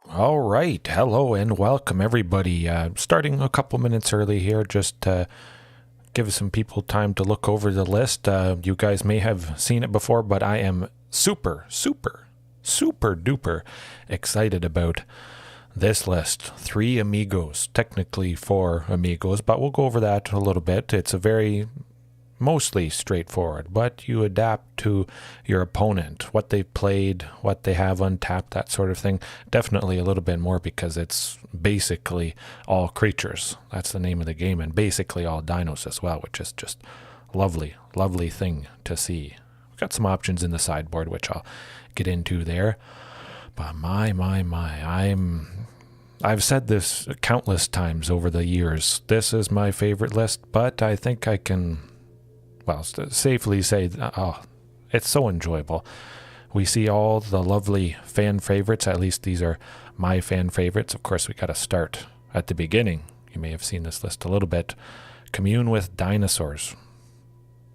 All right, hello and welcome everybody. Starting a couple minutes early here, just to give some people time to look over the list. You guys may have seen it before, but I am super duper excited about this list. 3 Amigos, technically 4 Amigos, but we'll go over that a little bit. It's a very mostly straightforward, but you adapt to your opponent, what they've played, what they have untapped, that sort of thing. Definitely a little bit more because it's basically all creatures. That's the name of the game, and basically all dinos as well, which is just lovely thing to see. We've got some options in the sideboard, which I'll get into there. But I've said this countless times over the years. This is my favorite list, but I think I can safely say, it's so enjoyable. We see all the lovely fan favorites. At least these are my fan favorites. Of course, we got to start at the beginning. You may have seen this list a little bit. Commune with Dinosaurs.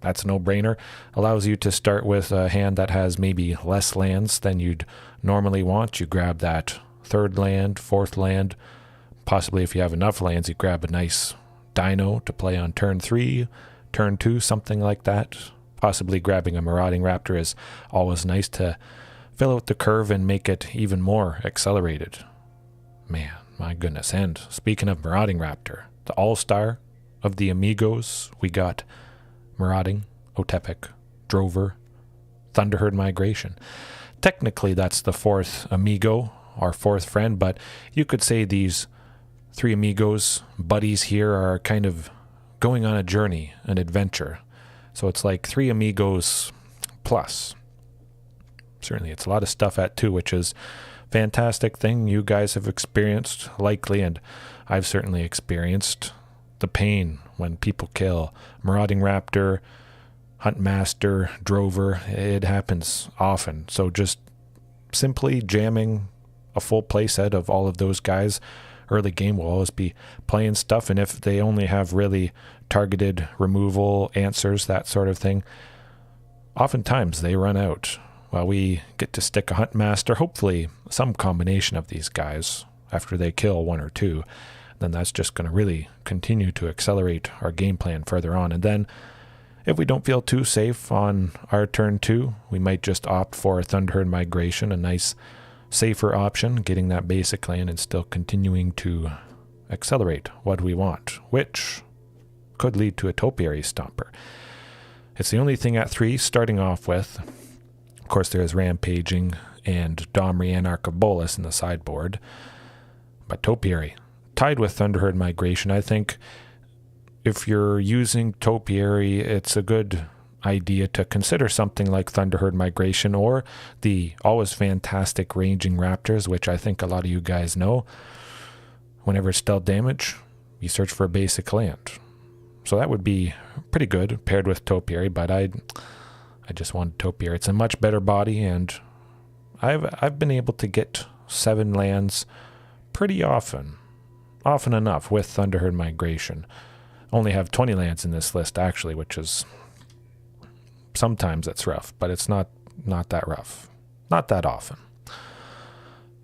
That's a no-brainer. Allows you to start with a hand that has maybe less lands than you'd normally want. You grab that 3rd land, 4th land. Possibly if you have enough lands, you grab a nice dino to play on turn 3. Turn 2, something like that. Possibly grabbing a Marauding Raptor is always nice to fill out the curve and make it even more accelerated. Man, my goodness. And speaking of Marauding Raptor, the all-star of the Amigos, we got Marauding, Otepec, Drover, Thunderherd Migration. Technically, that's the 4th Amigo, our 4th friend, but you could say these 3 Amigos buddies here are kind of going on a journey, an adventure. So it's like 3 Amigos plus. Certainly it's a lot of stuff at 2, which is a fantastic thing you guys have experienced likely, and I've certainly experienced the pain when people kill Marauding Raptor, Huntmaster, Drover. It happens often. So just simply jamming a full play set of all of those guys early game will always be playing stuff, and if they only have really targeted removal answers, that sort of thing, oftentimes they run out. Well, we get to stick a Huntmaster, hopefully some combination of these guys after they kill 1 or 2, then that's just going to really continue to accelerate our game plan further on. And then if we don't feel too safe on our turn 2, we might just opt for a Thunderherd Migration, a nice safer option, getting that basic land and still continuing to accelerate what we want, which could lead to a Topiary Stomper. It's the only thing at 3 starting off with. Of course, there's Rampaging and Domri, Anarch of Bolas in the sideboard, but Topiary tied with Thunderherd Migration. I think if you're using Topiary, it's a good idea to consider something like Thunderherd Migration or the always fantastic Raging Raptors, which I think a lot of you guys know. Whenever it's dealt damage, you search for a basic land. So that would be pretty good paired with Topiary, but I just wanted Topiary. It's a much better body, and I've been able to get 7 lands pretty often enough with Thunderherd Migration. Only have 20 lands in this list actually, which is sometimes it's rough, but it's not that rough. Not that often.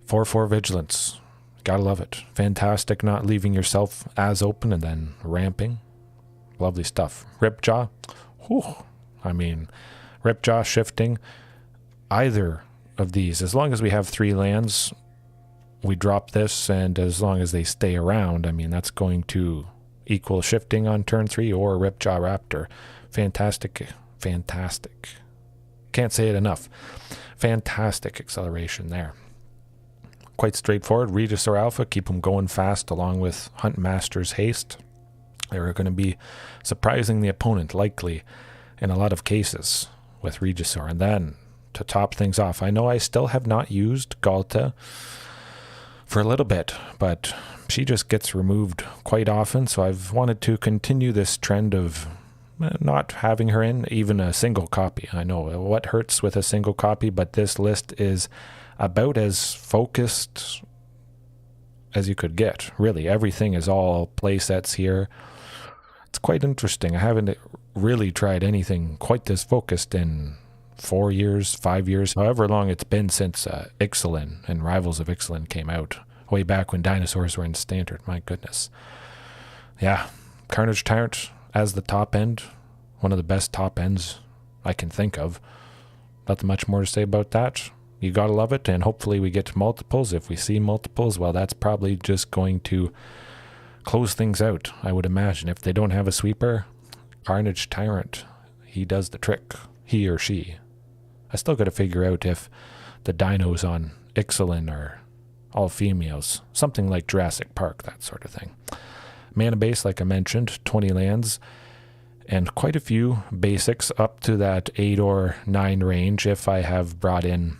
4/4 Vigilance. Gotta love it. Fantastic not leaving yourself as open and then ramping. Lovely stuff. Ripjaw. Whew. I mean, Ripjaw, Shifting. Either of these. As long as we have 3 lands, we drop this, and as long as they stay around, I mean, that's going to equal Shifting on turn 3 or Ripjaw Raptor. Fantastic. Can't say it enough. Fantastic acceleration there. Quite straightforward. Regisaur Alpha, keep them going fast along with Huntmaster's haste. They're going to be surprising the opponent likely in a lot of cases with Regisaur. And then to top things off, I know I still have not used Galta for a little bit, but she just gets removed quite often, so I've wanted to continue this trend of not having her in even a single copy. I know what hurts with a single copy, but this list is about as focused as you could get. Really, everything is all play sets here. It's quite interesting. I haven't really tried anything quite this focused in 4 years, 5 years, however long it's been since Ixalan and Rivals of Ixalan came out, way back when Dinosaurs were in Standard. My goodness. Yeah, Carnage Tyrant as the top end, one of the best top ends I can think of. Nothing much more to say about that. You gotta love it, and hopefully we get multiples. If we see multiples, well, that's probably just going to close things out, I would imagine. If they don't have a sweeper, Carnage Tyrant, he does the trick. He or she. I still gotta figure out if the dinos on Ixalan are all females. Something like Jurassic Park, that sort of thing. Mana base, like I mentioned, 20 lands. And quite a few basics up to that 8 or 9 range if I have brought in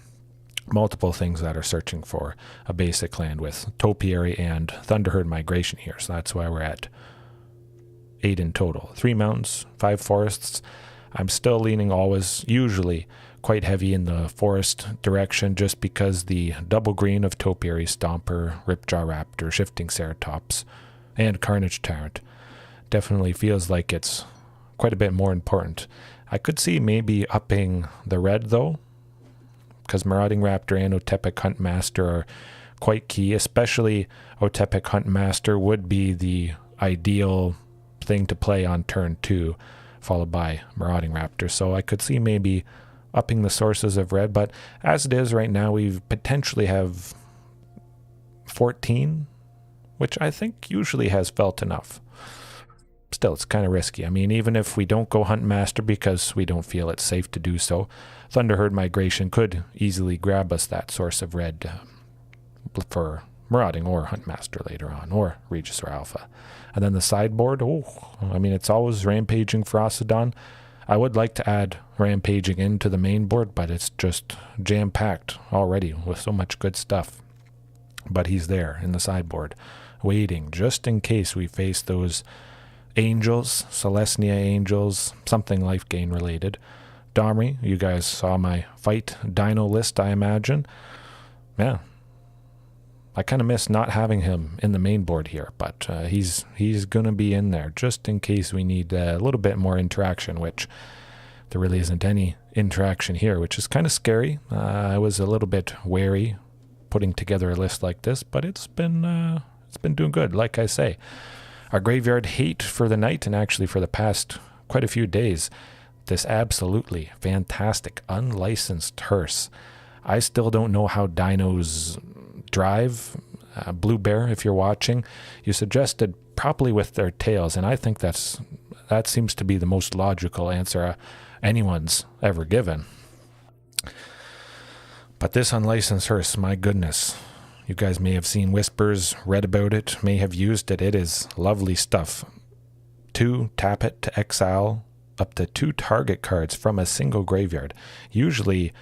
multiple things that are searching for a basic land with Topiary and Thunderherd Migration here. So that's why we're at 8 in total. 3 mountains, 5 forests. I'm still leaning always, usually, quite heavy in the forest direction just because the double green of Topiary Stomper, Ripjaw Raptor, Shifting Ceratops, and Carnage Tyrant definitely feels like it's quite a bit more important. I could see maybe upping the red though, because Marauding Raptor and Otepec Huntmaster are quite key, especially Otepec Huntmaster would be the ideal thing to play on turn 2, followed by Marauding Raptor. So I could see maybe upping the sources of red, but as it is right now, we potentially have 14, which I think usually has felt enough. Still, it's kind of risky. I mean, even if we don't go Huntmaster because we don't feel it's safe to do so, Thunderherd Migration could easily grab us that source of red for Marauding or Huntmaster later on, or Regisaur Alpha. And then the sideboard, I mean, it's always Rampaging Ferocidon. I would like to add Rampaging into the main board, but it's just jam-packed already with so much good stuff. But he's there in the sideboard, waiting just in case we face those Angels, Celestia Angels, something life gain related. Domri, you guys saw my fight Dino list, I imagine. Yeah. I kind of miss not having him in the main board here, but he's going to be in there just in case we need a little bit more interaction, which there really isn't any interaction here, which is kind of scary. I was a little bit wary putting together a list like this, but it's been doing good, like I say. Our graveyard hate for the night, and actually for the past quite a few days, this absolutely fantastic unlicensed hearse. I still don't know how dinos drive. Blue Bear, if you're watching, you suggested probably with their tails, and I think that seems to be the most logical answer anyone's ever given. But this unlicensed hearse, my goodness. You guys may have seen whispers, read about it, may have used it. It is lovely stuff. 2, tap it to exile up to 2 target cards from a single graveyard. Usually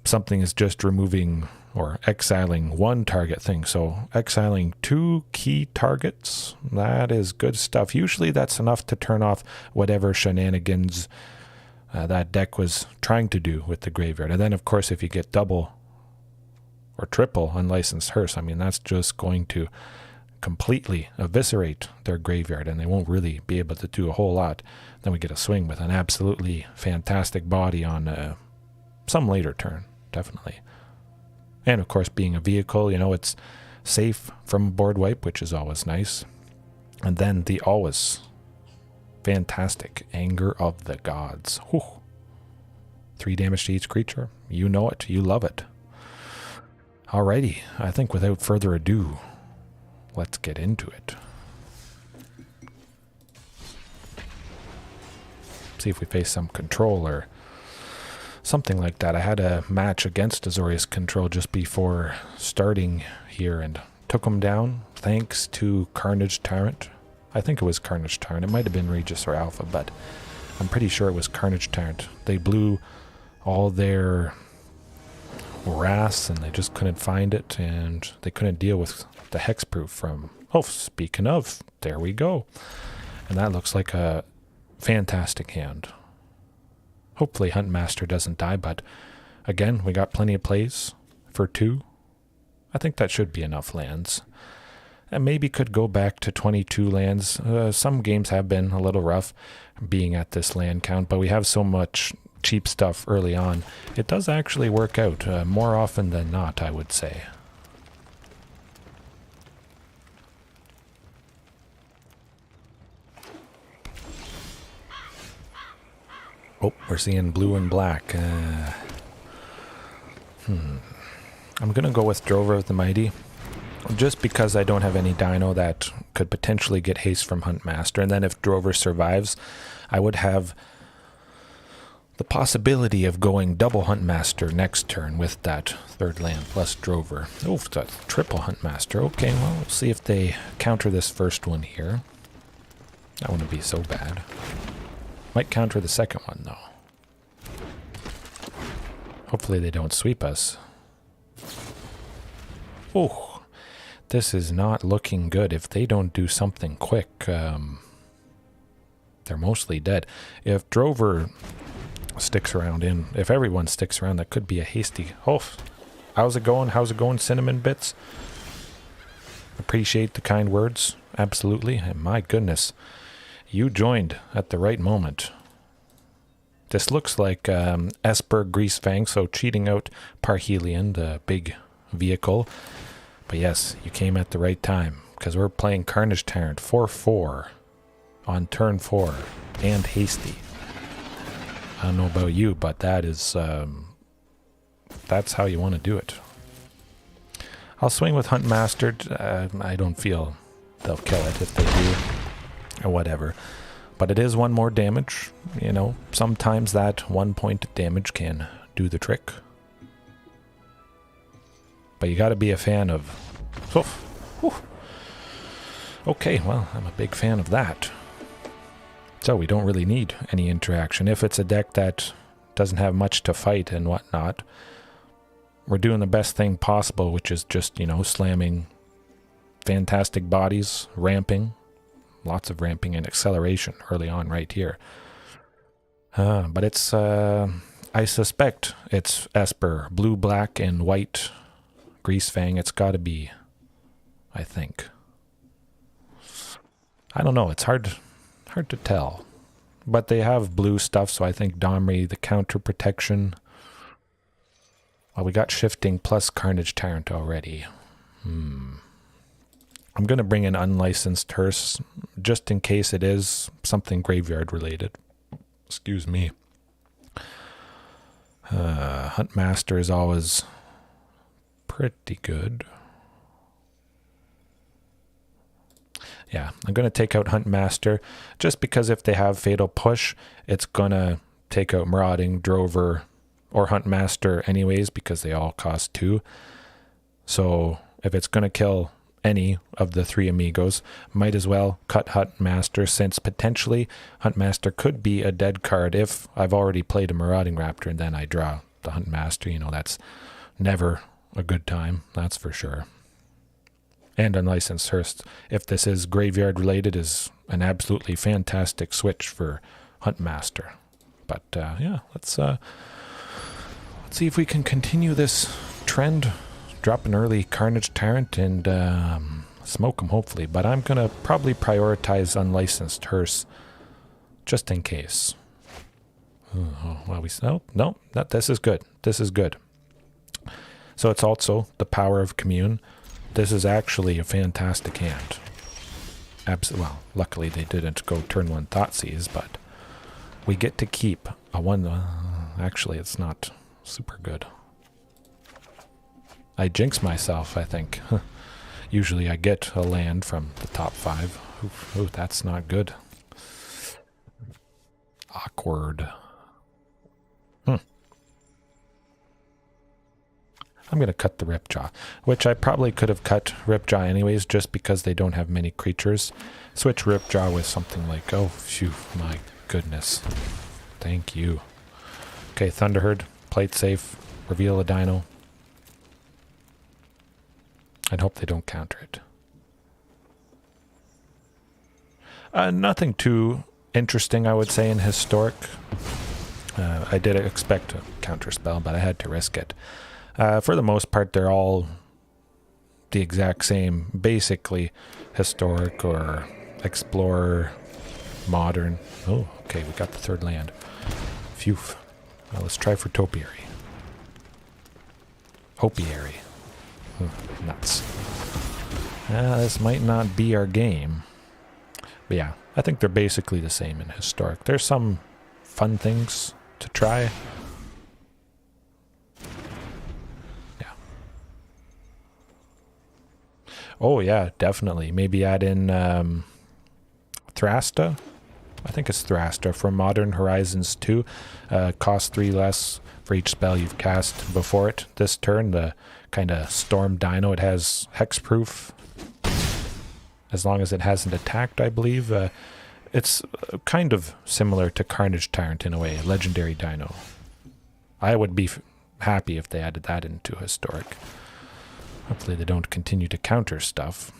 something is just removing or exiling 1 target thing. So exiling 2 key targets, that is good stuff. Usually that's enough to turn off whatever shenanigans that deck was trying to do with the graveyard. And then, of course, if you get double or triple unlicensed hearse, I mean, that's just going to completely eviscerate their graveyard, and they won't really be able to do a whole lot. Then we get a swing with an absolutely fantastic body on some later turn, definitely. And, of course, being a vehicle, you know, it's safe from board wipe, which is always nice. And then the always fantastic Anger of the Gods. Whew. 3 damage to each creature. You know it. You love it. Alrighty, I think without further ado, let's get into it. See if we face some control or something like that. I had a match against Azorius Control just before starting here and took him down thanks to Carnage Tyrant. I think it was Carnage Tyrant. It might have been Regisaur Alpha, but I'm pretty sure it was Carnage Tyrant. They blew all their wraths and they just couldn't find it, and they couldn't deal with the hexproof from, oh, speaking of, there we go. And that looks like a fantastic hand. Hopefully Huntmaster doesn't die, but again, we got plenty of plays for 2. I think that should be enough lands. And maybe could go back to 22 lands. Some games have been a little rough being at this land count, but we have so much cheap stuff early on, it does actually work out more often than not, I would say. Oh, we're seeing blue and black. I'm going to go with Drover of the Mighty, just because I don't have any Dino that could potentially get haste from Huntmaster. And then if Drover survives, I would have the possibility of going double Huntmaster next turn with that third land plus Drover. Oh, that's triple Huntmaster. Okay, well, we'll see if they counter this first one here. That wouldn't be so bad. Might counter the second one, though. Hopefully they don't sweep us. Oh, this is not looking good. If they don't do something quick, they're mostly dead. If Drover sticks around if everyone sticks around, that could be a hasty... Oh, how's it going? How's it going, Cinnamon Bits? Appreciate the kind words. Absolutely. And my goodness, you joined at the right moment. This looks like Esper Greasefang, so cheating out Parhelion, the big vehicle. But yes, you came at the right time, because we're playing Carnage Tyrant 4-4 on turn 4 and hasty. I don't know about you, but that is that's how you want to do it. I'll swing with Huntmaster. I don't feel they'll kill it if they do, or whatever. But it is one more damage. You know, sometimes that 1 point of damage can do the trick. But you got to be a fan of... Okay, well, I'm a big fan of that. So we don't really need any interaction. If it's a deck that doesn't have much to fight and whatnot, we're doing the best thing possible, which is just, you know, slamming fantastic bodies, ramping. Lots of ramping and acceleration early on right here. But it's, I suspect it's Esper. Blue, black, and white Greasefang. It's got to be, I think. I don't know. It's hard to tell. But they have blue stuff, so I think Domri, the counter protection. Well, we got Shifting plus Carnage Tyrant already. I'm going to bring in Unlicensed Hearse, just in case it is something graveyard related. Excuse me. Huntmaster is always pretty good. Yeah, I'm going to take out Huntmaster, just because if they have Fatal Push, it's going to take out Marauding, Drover, or Huntmaster anyways, because they all cost 2. So if it's going to kill any of the 3 Amigos, might as well cut Huntmaster, since potentially Huntmaster could be a dead card if I've already played a Marauding Raptor and then I draw the Huntmaster. You know, that's never a good time, that's for sure. And Unlicensed Hearse, if this is graveyard related, is an absolutely fantastic switch for Huntmaster. But yeah, let's see if we can continue this trend. Drop an early Carnage Tyrant and smoke him, hopefully. But I'm going to probably prioritize Unlicensed Hearse, just in case. This is good. This is good. So it's also the power of Commune. This is actually a fantastic hand. Well, luckily they didn't go turn 1 Thoughtseize, but we get to keep a 1... actually, it's not super good. I jinx myself, I think. Usually I get a land from the top 5. Ooh, that's not good. Awkward. I'm going to cut the Ripjaw, which I probably could have cut Ripjaw anyways, just because they don't have many creatures. Switch Ripjaw with something like, oh, phew, my goodness. Thank you. Okay, Thunderherd, play it safe, reveal a Dino. I'd hope they don't counter it. Nothing too interesting, I would say, in Historic. I did expect a counter spell, but I had to risk it. For the most part, they're all the exact same, basically. Historic or Explorer, Modern. Oh, okay, we got the 3rd land. Phew. Well, let's try for Topiary. Hopiary. Nuts. This might not be our game. But yeah, I think they're basically the same in Historic. There's some fun things to try. Yeah. Oh yeah, definitely. Maybe add in Thrasta. I think it's Thrasta from Modern Horizons 2. Cost 3 less for each spell you've cast before it this turn. The kind of Storm Dino. It has hexproof as long as it hasn't attacked, I believe. It's kind of similar to Carnage Tyrant in a way, legendary dino. I would be happy if they added that into Historic. Hopefully they don't continue to counter stuff,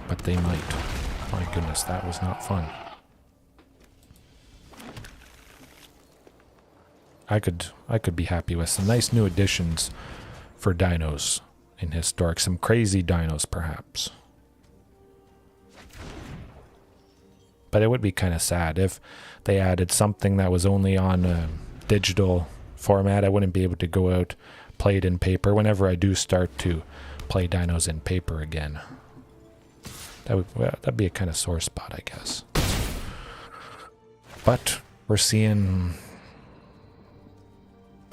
but they might. My goodness, that was not fun. I could be happy with some nice new additions for dinos in Historic. Some crazy dinos, perhaps. But it would be kind of sad if they added something that was only on a digital format. I wouldn't be able to go out, play it in paper. Whenever I do start to play dinos in paper again, that'd be a kind of sore spot, I guess. But we're seeing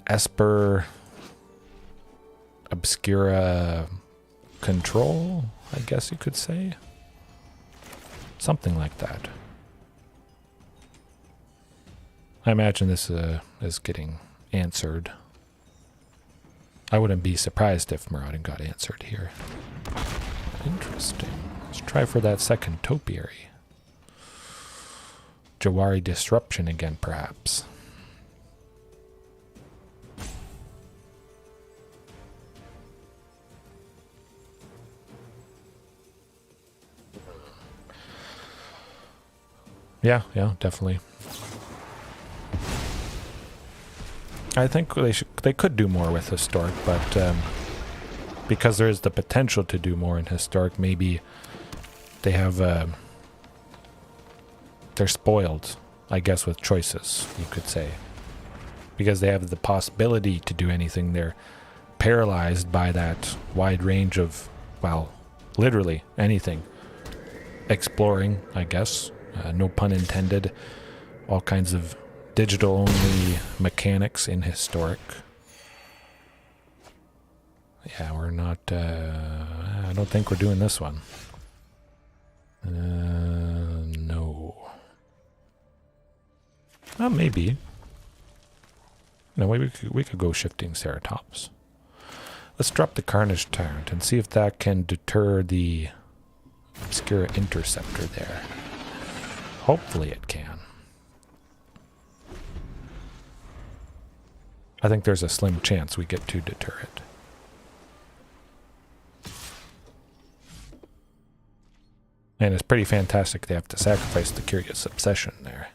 Esper Obscura Control, I guess you could say. Something like that. I imagine this is getting answered. I wouldn't be surprised if Marauding got answered here. Interesting. Let's try for that second Topiary. Jawari Disruption again, perhaps. Yeah, definitely. I think they could do more with Historic, but because there is the potential to do more in Historic, maybe they have they're spoiled, I guess, with choices, you could say. Because they have the possibility to do anything, they're paralyzed by that wide range of, well, literally anything. Exploring, I guess. No pun intended. All kinds of digital-only mechanics in Historic. Yeah, we're not... I don't think we're doing this one. No. Well, maybe. No, we could go Shifting Ceratops. Let's drop the Carnage Tyrant and see if that can deter the Obscura Interceptor there. Hopefully it can. I think there's a slim chance we get to deter it. And it's pretty fantastic they have to sacrifice the Curious Obsession there.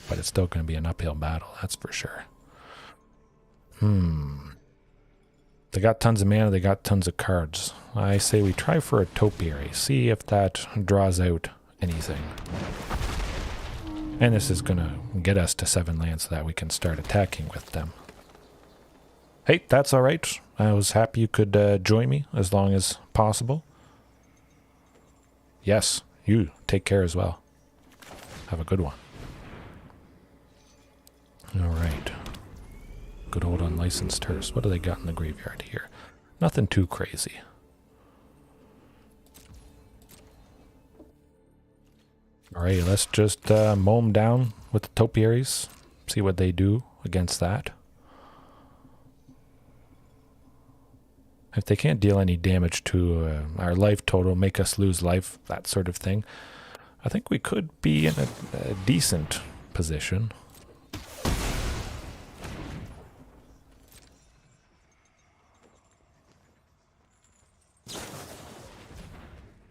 But it's still going to be an uphill battle, that's for sure. They got tons of mana, they got tons of cards. I say we try for a Topiary, see if that draws out anything. And this is going to get us to 7 lands so that we can start attacking with them. Hey, that's alright. I was happy you could join me as long as possible. Yes, you take care as well. Have a good one. Alright. Good old unlicensed hearse. What do they got in the graveyard here? Nothing too crazy. Alright, let's just mow them down with the Topiaries. See what they do against that. If they can't deal any damage to our life total, make us lose life, that sort of thing, I think we could be in a decent position.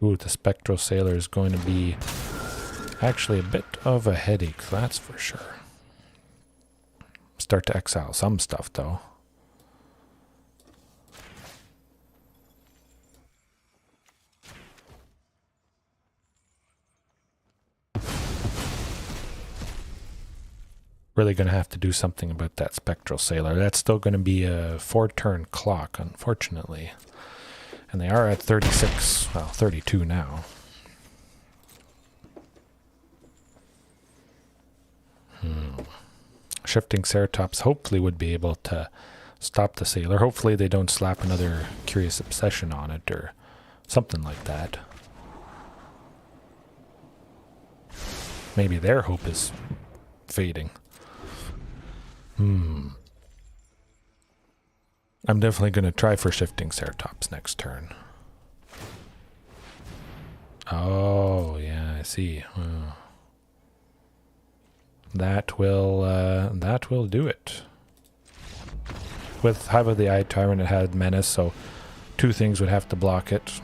Ooh, the Spectral Sailor is going to be actually a bit of a headache, that's for sure. Start to exile some stuff, though. really going to have to do something about that Spectral Sailor. That's still going to be a 4-turn clock, unfortunately. And they are at 36, well, 32 now. Shifting Ceratops hopefully would be able to stop the Sailor. Hopefully they don't slap another Curious Obsession on it or something like that. Maybe their hope is fading. I'm definitely going to try for Shifting Ceratops next turn. Oh, yeah, I see. That will do it. With Hydra the Eye Tyrant, it had Menace, so 2 things would have to block it.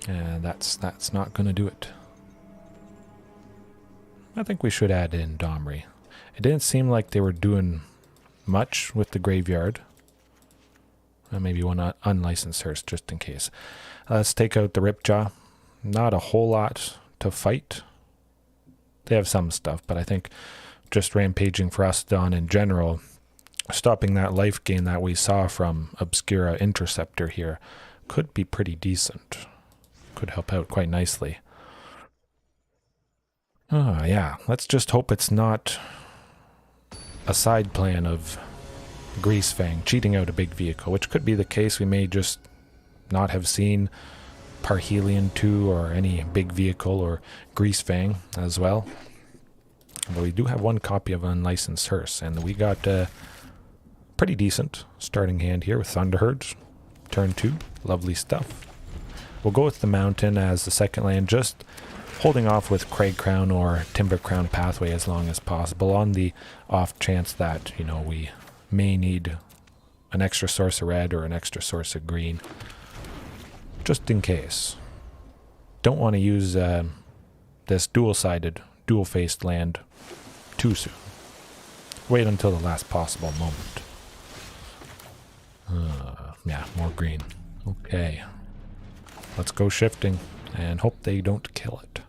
And that's not going to do it. I think we should add in Domri. It didn't seem like they were doing much with the graveyard. Maybe one unlicensed hearse just in case. Let's take out the Ripjaw. Not a whole lot to fight. They have some stuff, but I think just Rampaging Ferocidon in general, stopping that life gain that we saw from Obscura Interceptor here, could be pretty decent. Could help out quite nicely. Oh, yeah. Let's just hope it's not a side plan of Greasefang cheating out a big vehicle, which could be the case. We may just not have seen Parhelion 2 or any big vehicle or Greasefang as well. But we do have 1 copy of Unlicensed Hearse, and we got a pretty decent starting hand here with Thunderherd. Turn 2, lovely stuff. We'll go with the Mountain as the second land, just holding off with Cragcrown or Cragcrown Pathway as long as possible on the off chance that, you know, we may need an extra source of red or an extra source of green. Just in case. Don't want to use this dual-sided, dual-faced land too soon. Wait until the last possible moment. Yeah, more green. Okay. Let's go shifting and hope they don't kill it.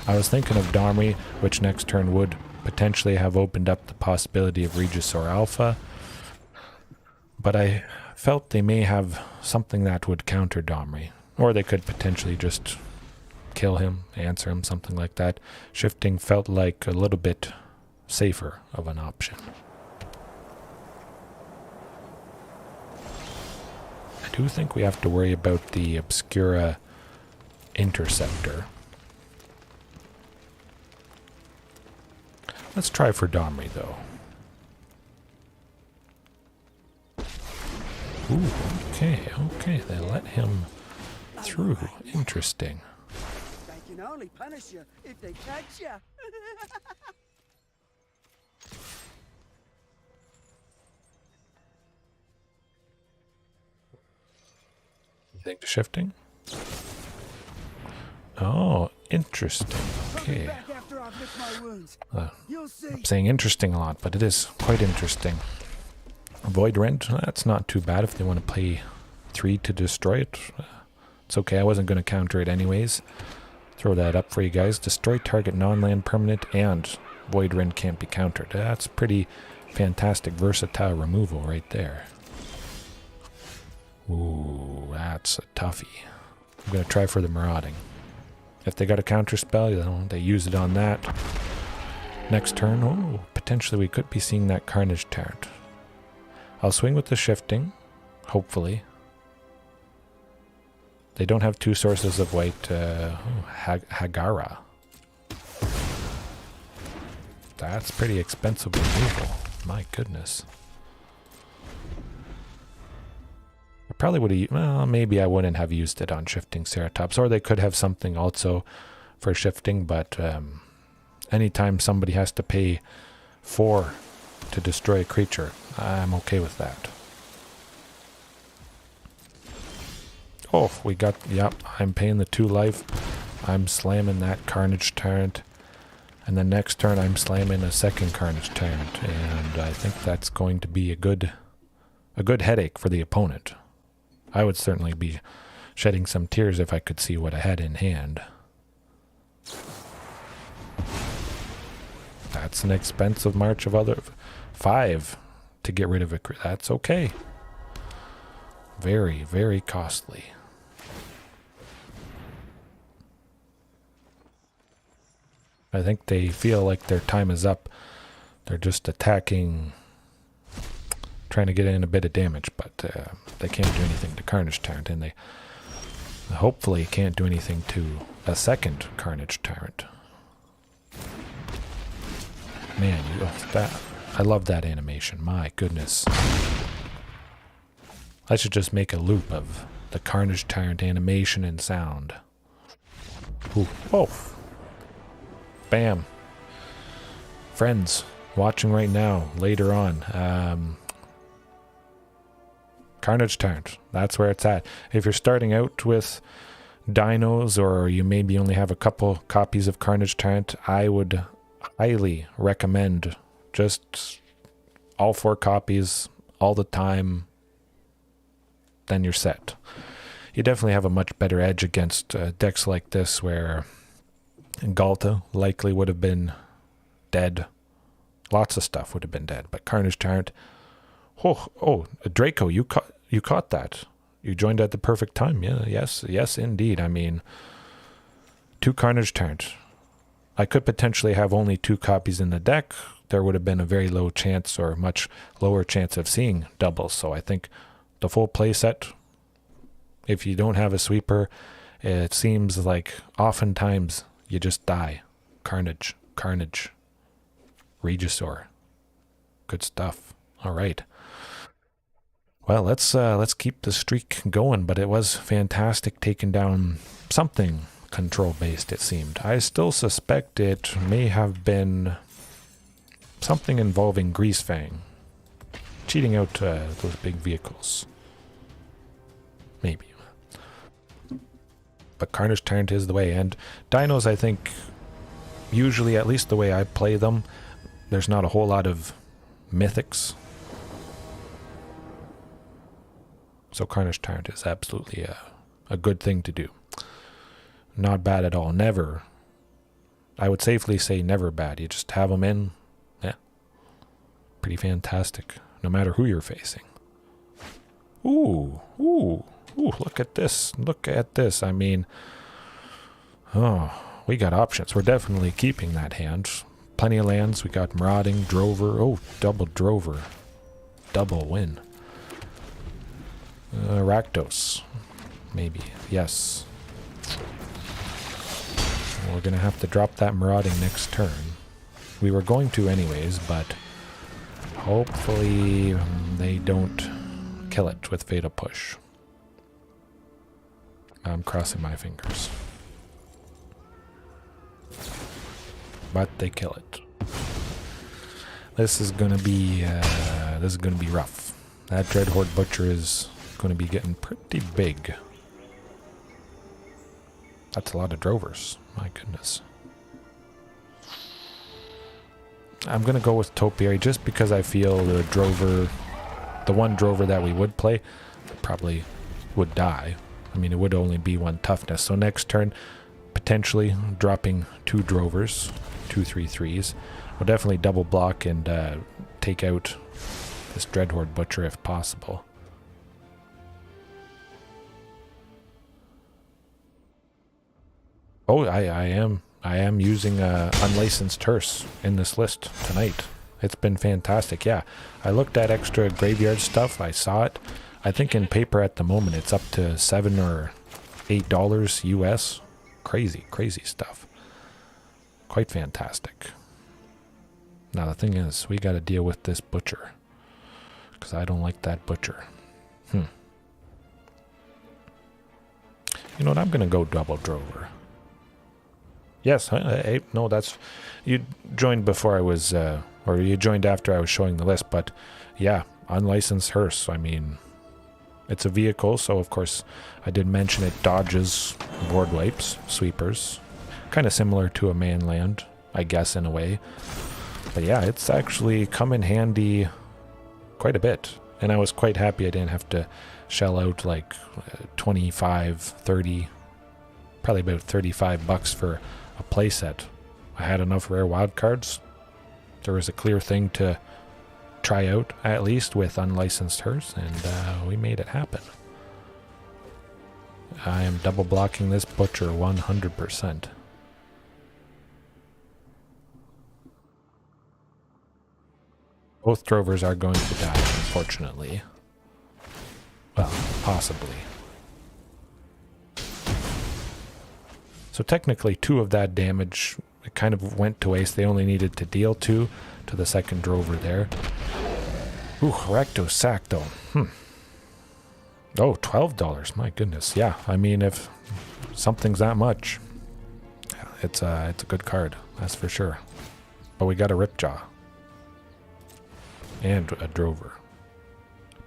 I was thinking of Domri, which next turn would potentially have opened up the possibility of Regisaur Alpha, but I felt they may have something that would counter Domri, or they could potentially just kill him, answer him, something like that. Shifting felt like a little bit safer of an option. I do think we have to worry about the Obscura Interceptor. Let's try for Domri, though. Ooh, okay, they let him through. Interesting. They can only punish you if they catch you. You think the shifting? Oh, interesting. Okay. I'm saying interesting a lot, but it is quite interesting. Void Rend, that's not too bad if they want to play 3 to destroy it. It's okay, I wasn't going to counter it anyways. Throw that up for you guys. Destroy target non-land permanent and Void Rend can't be countered. That's pretty fantastic versatile removal right there. Ooh, that's a toughie. I'm going to try for the Marauding. If they got a counter spell, you know, they use it on that. Next turn, oh, potentially we could be seeing that Carnage Tyrant. I'll swing with the shifting, hopefully. They don't have 2 sources of white. Hagara. That's pretty expensive removal. My goodness. I probably would have, well, maybe I wouldn't have used it on Shifting Ceratops, or they could have something also for shifting, but anytime somebody has to pay 4 to destroy a creature, I'm okay with that. Oh, we got, yep, I'm paying the 2 life. I'm slamming that Carnage Tyrant. And then next turn I'm slamming a second Carnage Tyrant. And I think that's going to be a good headache for the opponent. I would certainly be shedding some tears if I could see what I had in hand. That's an expensive march of other 5 to get rid of it. That's okay. Very, very costly. I think they feel like their time is up. They're just attacking, trying to get in a bit of damage, but they can't do anything to Carnage Tyrant, and they hopefully can't do anything to a second Carnage Tyrant. Man, I love that animation. My goodness. I should just make a loop of the Carnage Tyrant animation and sound. Ooh. Whoa. Bam. Friends watching right now, later on. Carnage Tyrant, that's where it's at. If you're starting out with dinos, or you maybe only have a couple copies of Carnage Tyrant, I would highly recommend just all 4 copies all the time. Then you're set. You definitely have a much better edge against decks like this, where Galta likely would have been dead. Lots of stuff would have been dead, but Carnage Tyrant. Oh, Draco, you caught that. You joined at the perfect time. Yeah, yes, indeed. I mean, 2 Carnage Tyrant. I could potentially have only 2 copies in the deck. There would have been a very low chance, or much lower chance, of seeing doubles. So I think the full playset, if you don't have a sweeper, it seems like oftentimes you just die. Carnage. Regisaur. Good stuff. All right. Well, let's keep the streak going, but it was fantastic taking down something control-based, it seemed. I still suspect it may have been something involving Greasefang. Cheating out those big vehicles. Maybe. But Carnage Tyrant is the way, and dinos, I think, usually, at least the way I play them, there's not a whole lot of mythics. So Carnage Tyrant is absolutely a good thing to do. Not bad at all. Never. I would safely say never bad. You just have them in. Yeah. Pretty fantastic. No matter who you're facing. Ooh. Look at this. I mean, we got options. We're definitely keeping that hand. Plenty of lands. We got Marauding, Drover. Oh, double Drover. Double win. Rakdos. Maybe. Yes. We're going to have to drop that Marauding next turn. We were going to anyways, but hopefully they don't kill it with Fatal Push. I'm crossing my fingers. But they kill it. This is gonna be rough. That Dreadhorde Butcher is going to be getting pretty big. That's a lot of Drovers. My goodness. I'm going to go with Topiary just because I feel the one Drover that we would play probably would die. I mean, it would only be 1 toughness. So next turn, potentially dropping 2 Drovers, 2 3/3s. We'll definitely double block and take out this Dreadhorde Butcher if possible. Oh, I am using unlicensed hearse in this list tonight. It's been fantastic. Yeah, I looked at extra graveyard stuff. I saw it. I think in paper at the moment it's up to $7 or $8 US. Crazy stuff. Quite fantastic. Now the thing is, we got to deal with this Butcher, because I don't like that Butcher. You know what? I'm gonna go double Drover. Yes, no, that's... You joined before I was... or you joined after I was showing the list, but yeah, unlicensed hearse. I mean, it's a vehicle, so of course I did mention it dodges board wipes, sweepers. Kind of similar to a manland, I guess, in a way. But yeah, it's actually come in handy quite a bit. And I was quite happy I didn't have to shell out like 25, 30, probably about $35 for a playset. I had enough rare wild cards. there was a clear thing to try out, at least with unlicensed hearse, and we made it happen. I am double blocking this butcher 100%. Both drovers are going to die, unfortunately. Well, possibly. So technically 2 of that damage, it kind of went to waste. They only needed to deal 2 to the second drover there. Ooh, Recto sack though. Oh, $12. My goodness. Yeah, I mean, if something's that much, it's a good card. That's for sure. But we got a Ripjaw. And a drover.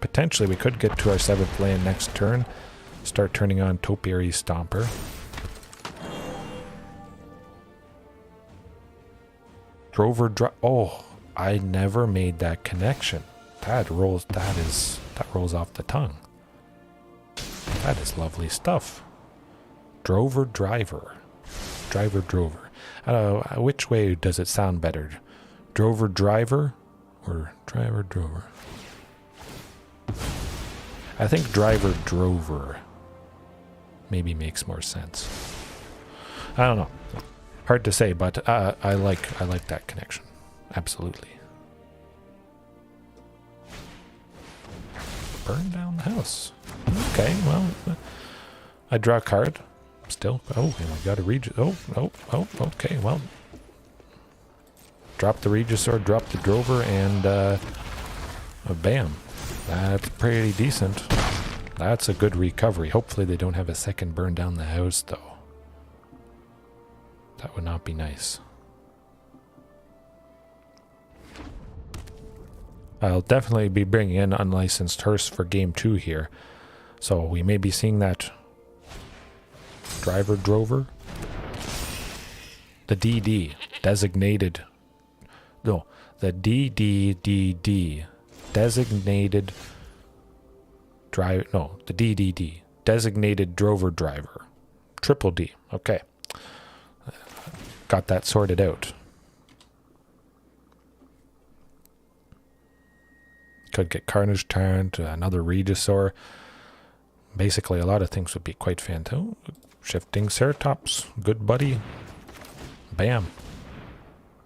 Potentially we could get to our 7th land next turn. Start turning on Topiary Stomper. Drover oh, I never made that connection. That rolls off the tongue. That is lovely stuff. Drover driver. Driver drover. Which way does it sound better? Drover driver or driver drover? I think driver drover maybe makes more sense. I don't know. Hard to say, but I like that connection. Absolutely. Burn down the house. Okay, well, I draw a card. Still. Oh, and I got a Regisaur. Oh, okay, well. Drop the Regisaur, drop the drover, and bam. That's pretty decent. That's a good recovery. Hopefully they don't have a second burn down the house, though. That would not be nice. I'll definitely be bringing in unlicensed hearse for game 2 here. So we may be seeing that driver drover. The DD, designated. No, the DDDD, designated driver. No, the DDD, designated drover driver. Triple D. Okay. Got that sorted out. Could get Carnage Tyrant, another Regisaur. Basically, a lot of things would be quite fantastic. Shifting Ceratops, good buddy. Bam.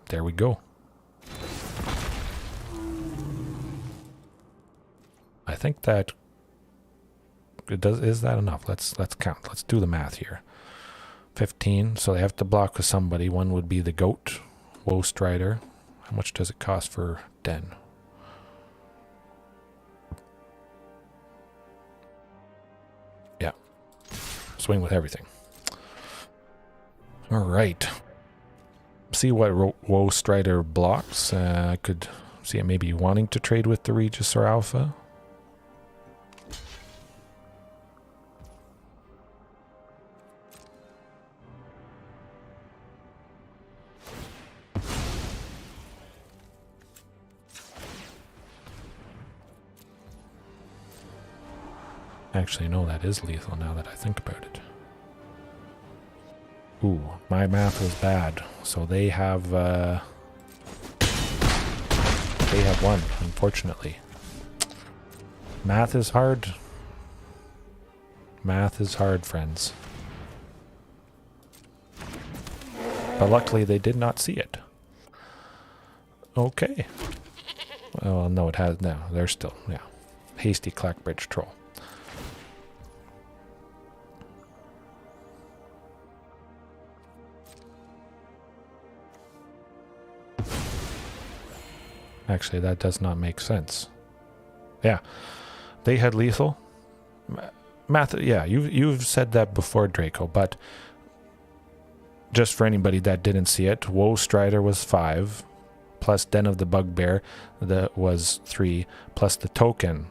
There we go. I think that it does. Is that enough? Let's count. Let's do the math here. 15. So they have to block with somebody. One would be the goat, Woe Strider. How much does it cost for Den? Yeah. Swing with everything. All right. See what Woe Strider blocks. I could see it maybe wanting to trade with the Regisaur Alpha. Actually, no, that is lethal now that I think about it. Ooh, my math was bad. So they have one, unfortunately. Math is hard. Math is hard, friends. But luckily they did not see it. Okay. Well, no, it has now. They're still, yeah. Hasty Clackbridge Troll. Actually, that does not make sense. Yeah, they had lethal. Math, yeah, you've said that before, Draco, but just for anybody that didn't see it, Woe Strider was 5, plus Den of the Bugbear that was 3, plus the token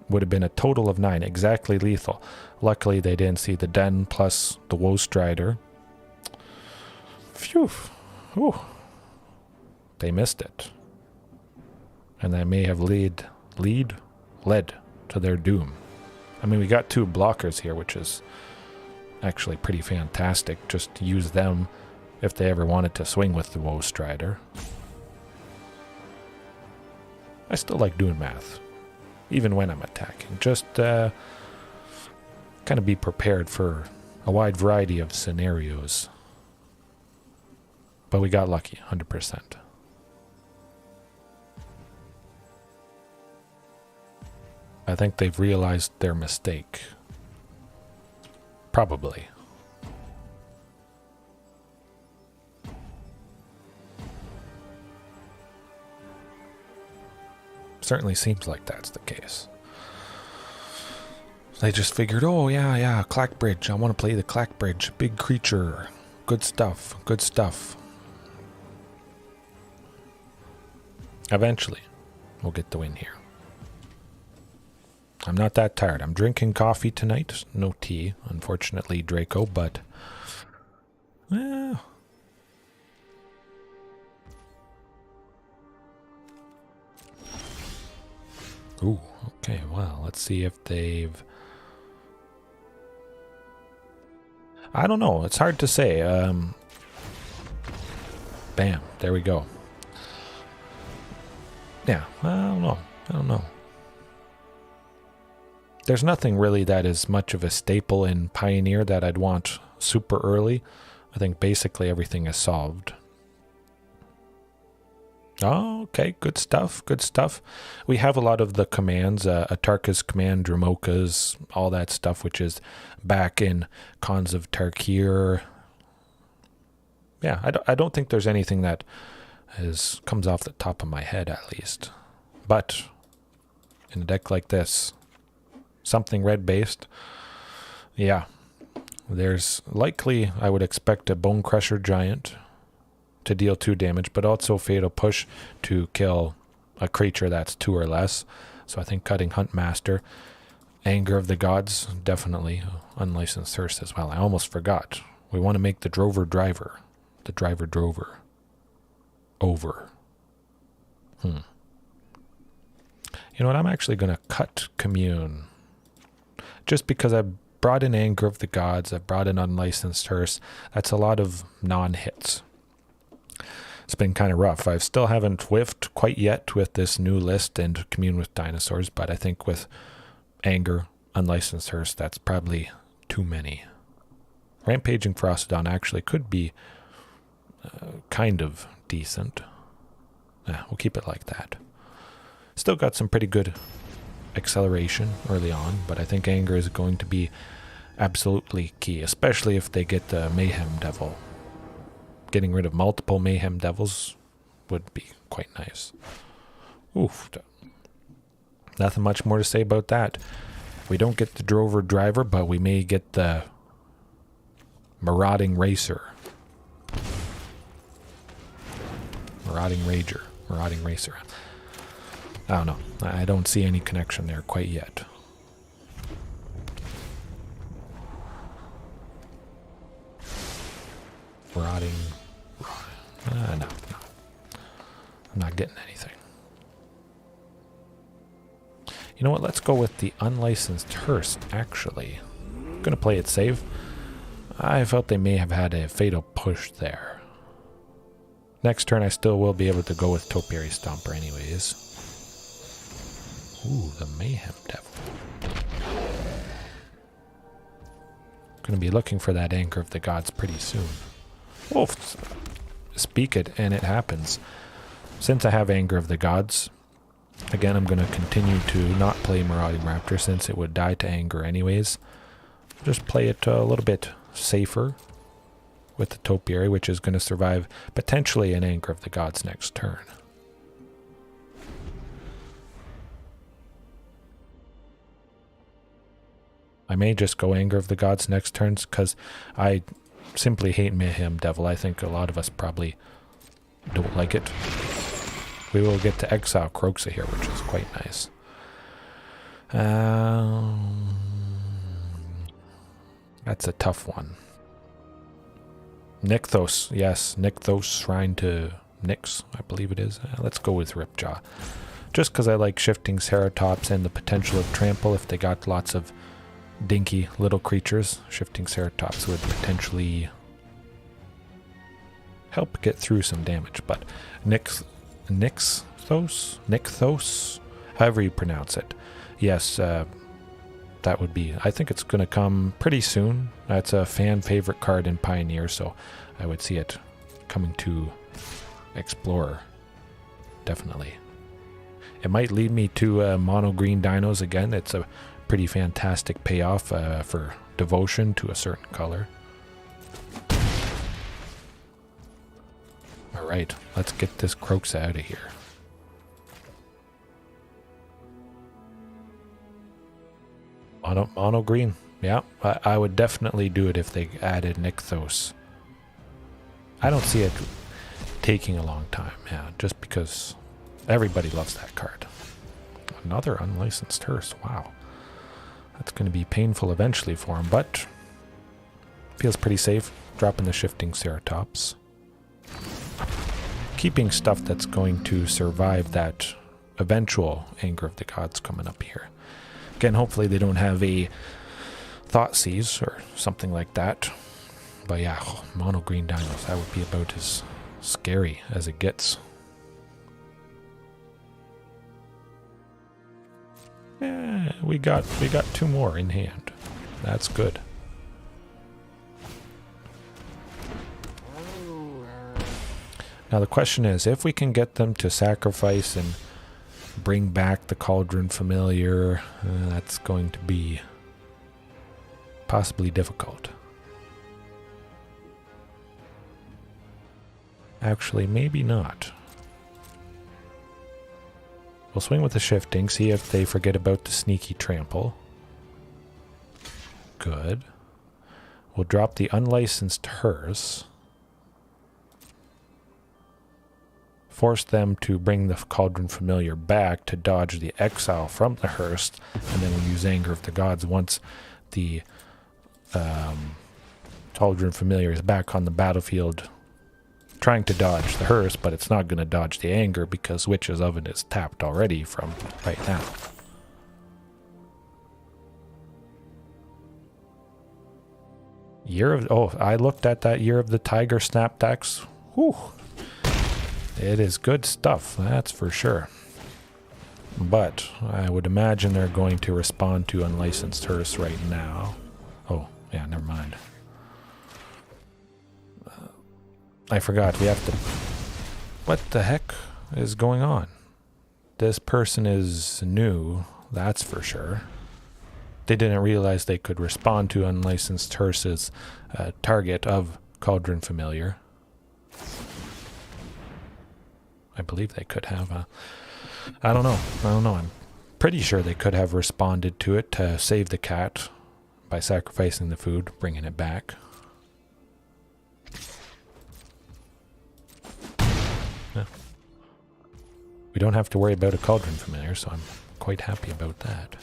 would have been a total of 9, exactly lethal. Luckily, they didn't see the Den plus the Woe Strider. Phew. Ooh. They missed it. And that may have led to their doom. I mean, we got 2 blockers here, which is actually pretty fantastic. Just use them if they ever wanted to swing with the Woe Strider. I still like doing math, even when I'm attacking. Just kind of be prepared for a wide variety of scenarios. But we got lucky, 100%. I think they've realized their mistake. Probably. Certainly seems like that's the case. They just figured, oh yeah, Clack Bridge. I want to play the Clack Bridge. Big creature. Good stuff. Good stuff. Eventually, we'll get the win here. I'm not that tired. I'm drinking coffee tonight. No tea, unfortunately, Draco, but... Ooh, okay, well, let's see if they've... I don't know. It's hard to say. Bam, there we go. Yeah, I don't know. There's nothing really that is much of a staple in Pioneer that I'd want super early. I think basically everything is solved. Oh, okay, good stuff, good stuff. We have a lot of the commands, Atarka's command, Dramoka's, all that stuff, which is back in Khans of Tarkir. Yeah, I don't think there's anything that comes off the top of my head, at least. But in a deck like this, something red-based, yeah, there's likely, I would expect, a Bone Crusher Giant to deal 2 damage, but also Fatal Push to kill a creature that's 2 or less. So I think cutting Huntmaster. Anger of the Gods, definitely. Unlicensed Thirst as well. I almost forgot. We want to make the Drover Driver. The Driver Drover. Over. You know what? I'm actually going to cut Commune. Just because I brought in Anger of the Gods. I brought in Unlicensed Thirst. That's a lot of non-hits. It's been kind of rough. I still haven't whiffed quite yet with this new list and Commune with Dinosaurs, but I think with Anger, Unlicensed Thirst, that's probably too many. Rampaging Ferocidon actually could be kind of decent. Yeah, we'll keep it like that. Still got some pretty good acceleration early on, but I think Anger is going to be absolutely key, especially if they get the Mayhem Devil. Getting rid of multiple Mayhem Devils would be quite nice. Oof. Nothing much more to say about that. We don't get the Drover Driver, but we may get the Marauding Racer. Marauding Racer. I don't know. I don't see any connection there quite yet. Marauding... no. I'm not getting anything. You know what? Let's go with the Unlicensed Thirst, actually. I'm going to play it safe. I felt they may have had a Fatal Push there. Next turn, I still will be able to go with Topiary Stomper anyways. Ooh, the Mayhem Devil. Going to be looking for that Anger of the Gods pretty soon. Oh, speak it, and it happens. Since I have Anger of the Gods, again, I'm going to continue to not play Marauding Raptor since it would die to Anger anyways. Just play it a little bit safer with the Topiary, which is going to survive potentially an Anger of the Gods next turn. I may just go Anger of the Gods next turns because I simply hate Mayhem Devil. I think a lot of us probably don't like it. We will get to exile Kroxa here, which is quite nice. That's a tough one. Nykthos, yes, Nykthos Shrine to Nyx, I believe it is. Let's go with Ripjaw. Just because I like Shifting Ceratops and the potential of Trample if they got lots of dinky little creatures. Shifting Ceratops would potentially help get through some damage, but Nyx, Nykthos, however you pronounce it. Yes, that would be, I think it's going to come pretty soon. That's a fan favorite card in Pioneer, so I would see it coming to Explorer. Definitely. It might lead me to mono green dinos again. It's a pretty fantastic payoff for devotion to a certain color. Alright, let's get this Croaks out of here. Mono green. Yeah, I would definitely do it if they added Nykthos. I don't see it taking a long time, yeah, just because everybody loves that card. Another unlicensed hearse, wow. That's going to be painful eventually for him, but feels pretty safe. Dropping the Shifting Ceratops. Keeping stuff that's going to survive that eventual Anger of the Gods coming up here. Again, hopefully they don't have a Thoughtseize or something like that. But yeah, mono green dinos, that would be about as scary as it gets. Yeah, we got 2 more in hand. That's good. Now the question is, if we can get them to sacrifice and bring back the Cauldron Familiar, that's going to be possibly difficult. Actually, maybe not. We'll swing with the Shifting, see if they forget about the Sneaky Trample. Good. We'll drop the Unlicensed Hearse. Force them to bring the Cauldron Familiar back to dodge the exile from the Hearse, and then we'll use Anger of the Gods once the Cauldron Familiar is back on the battlefield, trying to dodge the Hearse, but it's not going to dodge the Anger because Witch's Oven is tapped already from right now. I looked at that Year of the Tiger snap decks. Whew. It is good stuff, that's for sure. But I would imagine they're going to respond to Unlicensed Hearse right now. Oh, yeah, never mind. I forgot, we have to... What the heck is going on? This person is new, that's for sure. They didn't realize they could respond to Unlicensed Hearse's target of Cauldron Familiar. I believe they could have. I don't know. I'm pretty sure they could have responded to it to save the cat by sacrificing the food, bringing it back. Yeah. We don't have to worry about a Cauldron Familiar, so I'm quite happy about that.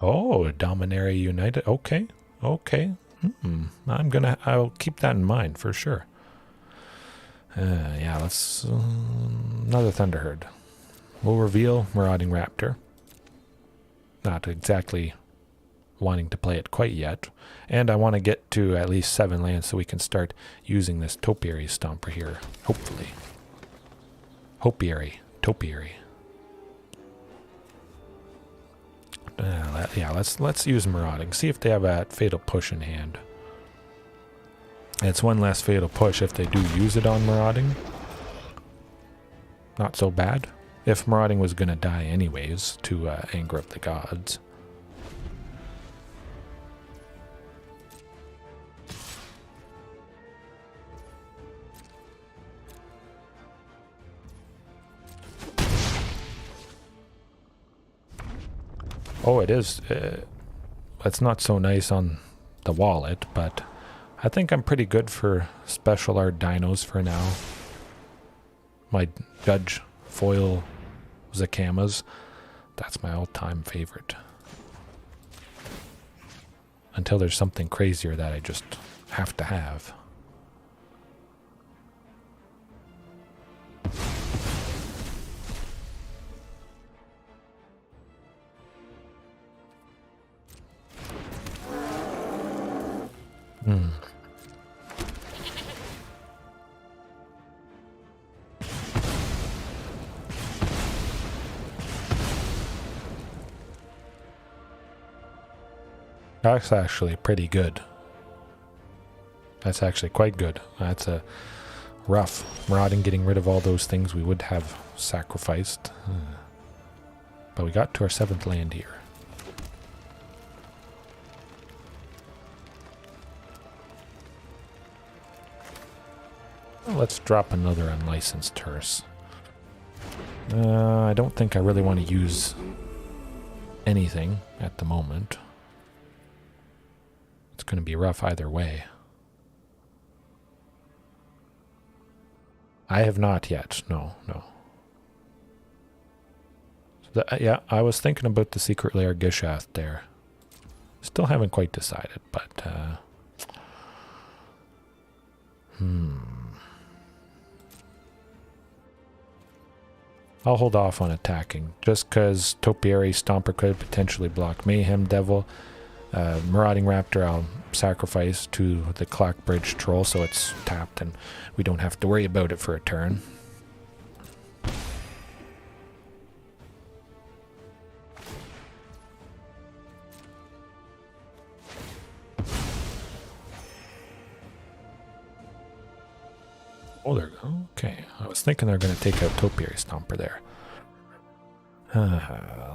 Oh, Dominary United. Okay. I'll keep that in mind for sure. Yeah, let's another Thunderherd. We'll reveal Marauding Raptor. Not exactly wanting to play it quite yet, and I want to get to at least 7 lands so we can start using this Topiary Stomper here. Hopefully, Topiary. Yeah, let's use Marauding. See if they have a Fatal Push in hand. It's one less Fatal Push if they do use it on Marauding. Not so bad. If Marauding was going to die anyways to Anger of the Gods. Oh, it is. It's not so nice on the wallet, but I think I'm pretty good for special art dinos for now. My Judge Foil Zakamas, that's my all-time favorite. Until there's something crazier that I just have to have. That's actually pretty good. That's actually quite good. That's a rough. Marauding getting rid of all those things we would have sacrificed. But we got to our 7th land here. Well, let's drop another unlicensed hearse. I don't think I really want to use anything at the moment. It's going to be rough either way. I have not yet. No. So yeah, I was thinking about the secret lair Gishath there. Still haven't quite decided, but I'll hold off on attacking, just because Topiary Stomper could potentially block Mayhem Devil. Marauding Raptor I'll sacrifice to the Clockbridge Troll, so it's tapped and we don't have to worry about it for a turn. Oh, there. Okay, I was thinking they're going to take out Topiary Stomper there.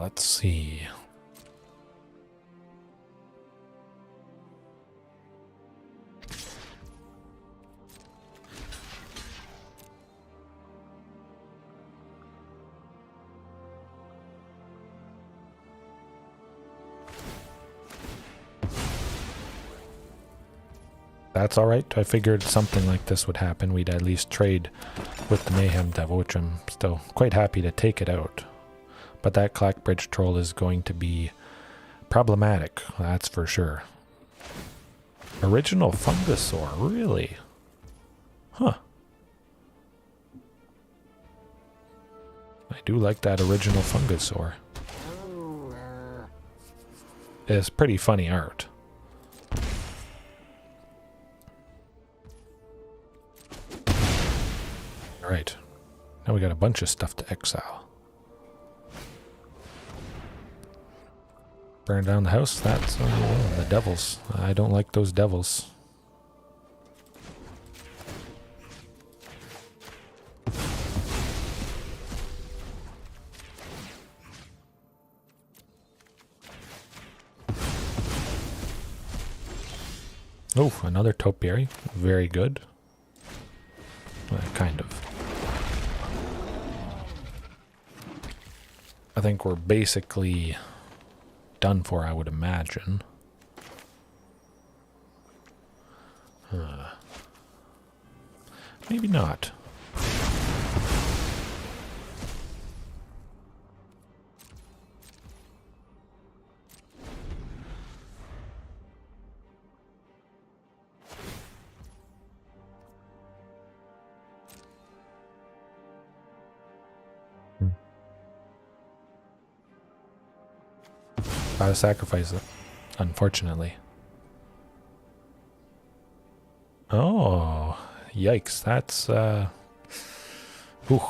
Let's see. That's alright. I figured something like this would happen. We'd at least trade with the Mayhem Devil, which I'm still quite happy to take it out. But that Clockbridge Troll is going to be problematic, that's for sure. Original Fungusaur, really? Huh. I do like that original Fungusaur. It's pretty funny art. Alright, now we got a bunch of stuff to exile. Burn down the house, that's the devils. I don't like those devils. Oh, another Topiary, very good. Kind of. I think we're basically done for, I would imagine. Maybe not. Gotta sacrifice it, unfortunately. Oh, yikes, that's, whew.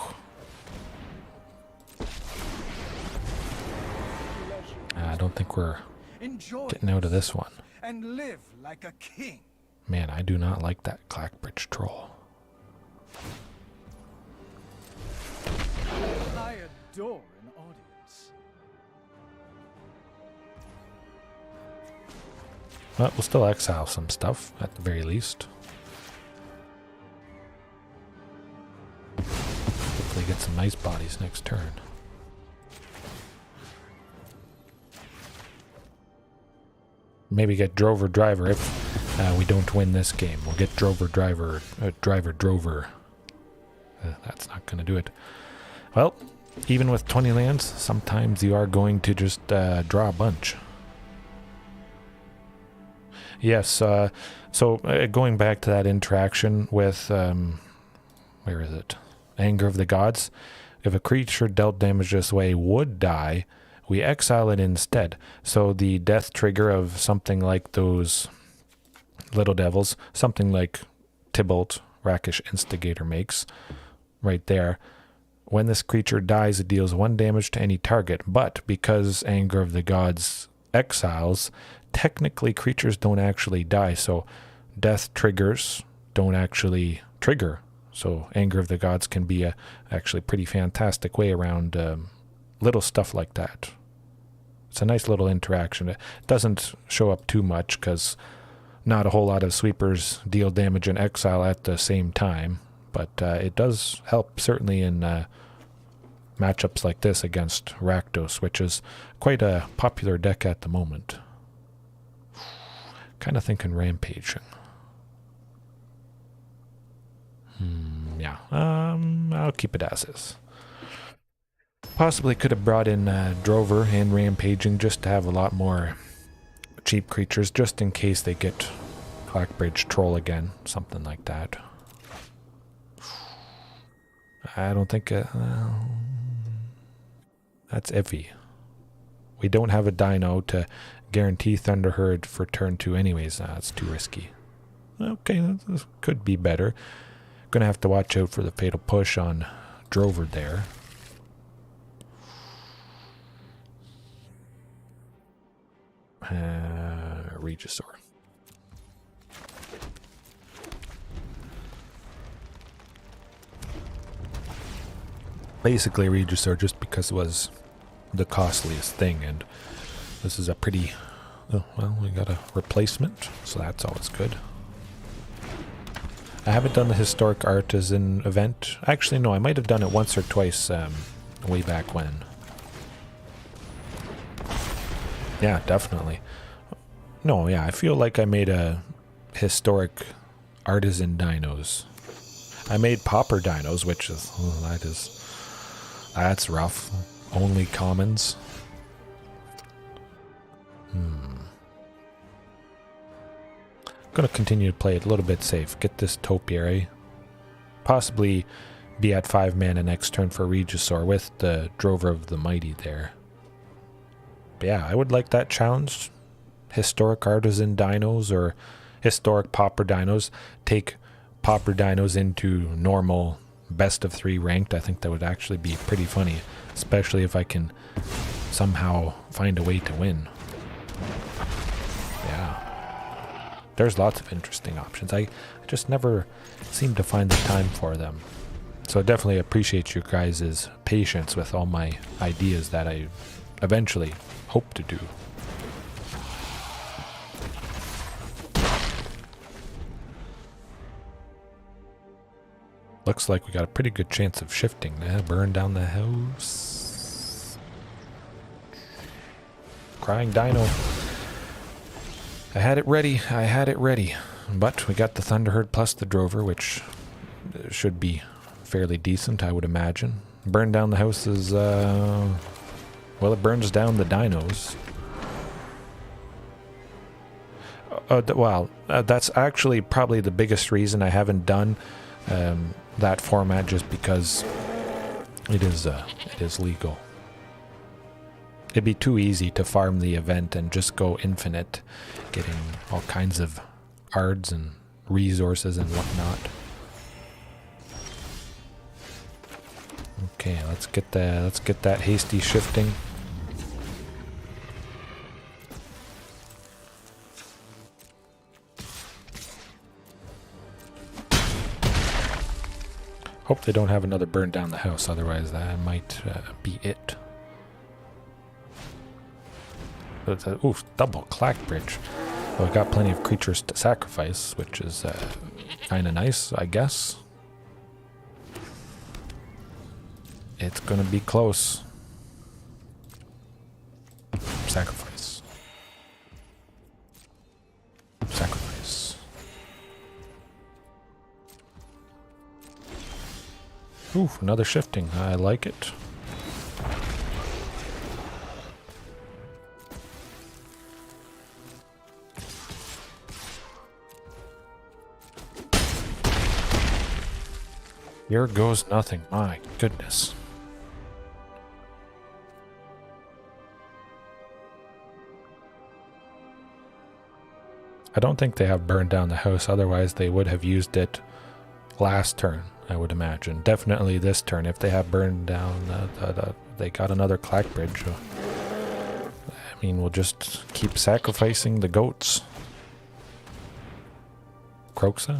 I don't think we're getting out of this one. And live like a king. Man, I do not like that Clockbridge Troll. I adore an audience. But we'll still exile some stuff, at the very least. Hopefully get some nice bodies next turn. Maybe get Drover Driver if we don't win this game. We'll get Drover Driver, Drover. That's not going to do it. Well, even with 20 lands, sometimes you are going to just draw a bunch. Yes, so going back to that interaction with, where is it? Anger of the Gods. If a creature dealt damage this way would die, we exile it instead. So the death trigger of something like those little devils, something like Tybalt, Rakish Instigator makes, right there. When this creature dies, it deals 1 damage to any target, but because Anger of the Gods exiles, technically creatures don't actually die, so death triggers don't actually trigger. So Anger of the Gods can be a actually pretty fantastic way around little stuff like that. It's a nice little interaction. It doesn't show up too much because not a whole lot of sweepers deal damage in exile at the same time, but it does help certainly in matchups like this against Rakdos, which is quite a popular deck at the moment. Kind of thinking Rampaging. Yeah, I'll keep it as is. Possibly could have brought in Drover and Rampaging just to have a lot more cheap creatures, just in case they get Clackbridge Troll again, something like that. I don't think... that's iffy. We don't have a Dino to guarantee Thunderherd for turn 2 anyways. That's too risky. Okay, this could be better. Gonna have to watch out for the Fatal Push on Drover there. Regisaur. Basically Regisaur just because it was the costliest thing, and this is a pretty... Oh, well, we got a replacement, so that's always good. I haven't done the Historic Artisan event. Actually, no, I might have done it once or twice way back when. Yeah, definitely. No, yeah, I feel like I made a Historic Artisan Dinos. I made Pauper Dinos, which is... Oh, that's rough. Only commons. Gonna continue to play it a little bit safe. Get this Topiary. Possibly be at 5 mana next turn for Regisaur with the Drover of the Mighty there. But yeah, I would like that challenge. Historic Artisan Dinos or Historic Pauper Dinos. Take Pauper Dinos into normal best of 3 ranked. I think that would actually be pretty funny. Especially if I can somehow find a way to win. Yeah. There's lots of interesting options. I just never seem to find the time for them. So I definitely appreciate you guys' patience with all my ideas that I eventually hope to do. Looks like we got a pretty good chance of shifting. Burn down the house. Crying Dino. I had it ready. I had it ready. But we got the Thunderherd plus the Drover, which should be fairly decent, I would imagine. Burn down the house is, well, it burns down the Dinos. Well, that's actually probably the biggest reason I haven't done that format, just because it is legal. It'd be too easy to farm the event and just go infinite, getting all kinds of ards and resources and whatnot. Okay, let's get that hasty shifting. Hope they don't have another burn down the house, otherwise that might be it. Oof, double Clackbridge. Well, I've got plenty of creatures to sacrifice, which is kind of nice, I guess. It's gonna be close. Sacrifice. Sacrifice. Ooh, another shifting. I like it. Here goes nothing. My goodness. I don't think they have burned down the house, otherwise they would have used it last turn, I would imagine. Definitely this turn. If they have burned down, they got another Clackbridge. I mean, we'll just keep sacrificing the goats. Kroxa?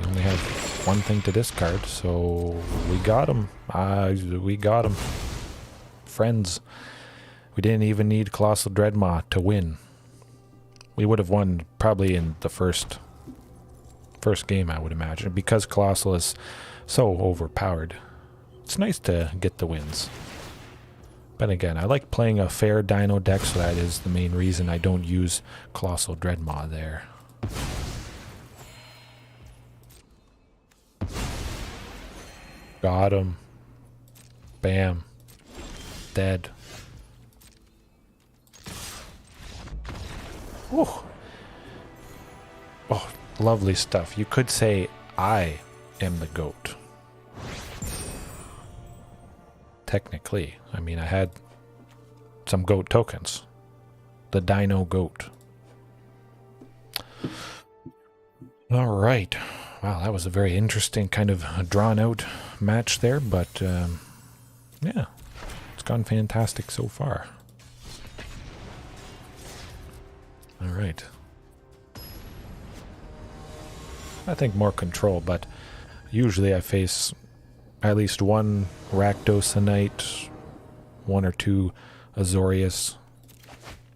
We only have one thing to discard, so we got him. We got him. Friends. We didn't even need Colossal Dreadmaw to win. We would have won probably in the first game, I would imagine, because Colossal is so overpowered. It's nice to get the wins. But again, I like playing a fair Dino deck, so that is the main reason I don't use Colossal Dreadmaw there. Got him. Bam. Dead. Whew. Oh, lovely stuff. You could say I am the goat. Technically. I mean, I had some goat tokens. The Dino goat. All right. Wow, that was a very interesting kind of drawn-out match there, but yeah, it's gone fantastic so far. All right. I think more control, but usually I face at least one Rakdos a night, one or two Azorius,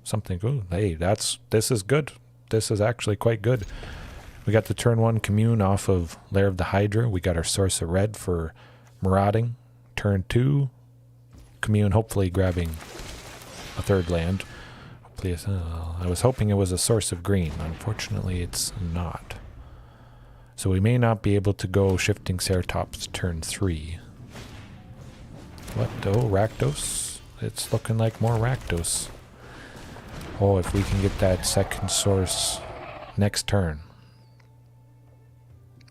something. Ooh, hey, this is good. This is actually quite good. We got the turn 1 Commune off of Lair of the Hydra. We got our source of red for Marauding. Turn 2 Commune, hopefully grabbing a third land. Hopefully, I was hoping it was a source of green. Unfortunately, it's not. So we may not be able to go Shifting Ceratops turn 3. What? Oh, Rakdos. It's looking like more Rakdos. Oh, if we can get that second source next turn,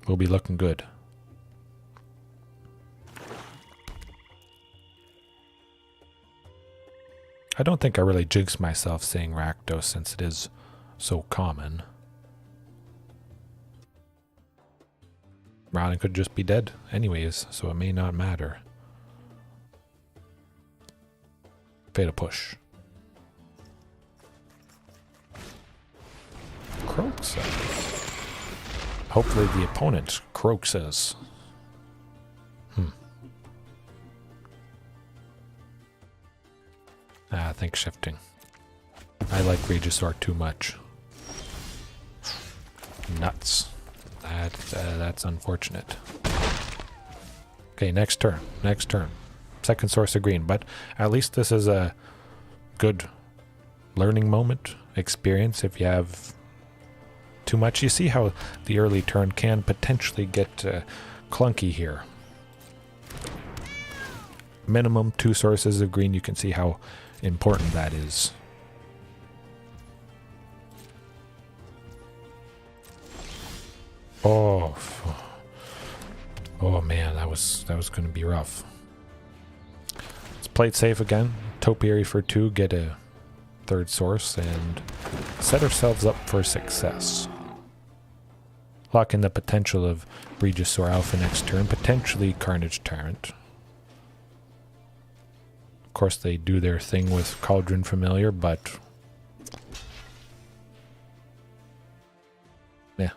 we'll be looking good. I don't think I really jinxed myself saying Rakdos since it is so common. Marauding could just be dead anyways, so it may not matter. Fatal push. Kroxa. Hopefully the opponent Kroxas. I think shifting. I like Regisaur too much. Nuts. That's unfortunate. Okay, next turn. Next turn. Second source of green, but at least this is a good learning moment, experience. If you have too much, you see how the early turn can potentially get clunky here. Minimum 2 sources of green, you can see how important that is. Oh man, that was going to be rough. Let's play it safe again. Topiary for 2, get a third source, and set ourselves up for success. Lock in the potential of Regisaur Alpha next turn, potentially Carnage Tyrant. Of course, they do their thing with Cauldron Familiar, but yeah.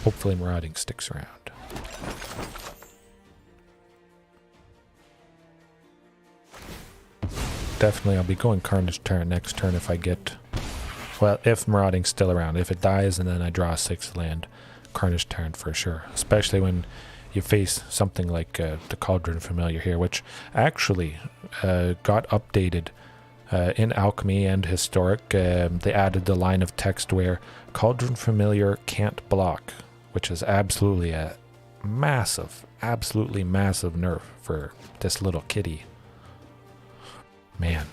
Hopefully Marauding sticks around. Definitely I'll be going Carnage Tyrant next turn if I get... Well, if Marauding's still around. If it dies and then I draw a 6th land, Carnage Tyrant for sure. Especially when you face something like the Cauldron Familiar here, which actually got updated in Alchemy and Historic. They added the line of text where Cauldron Familiar can't block, which is absolutely a massive, absolutely massive nerf for this little kitty. Man,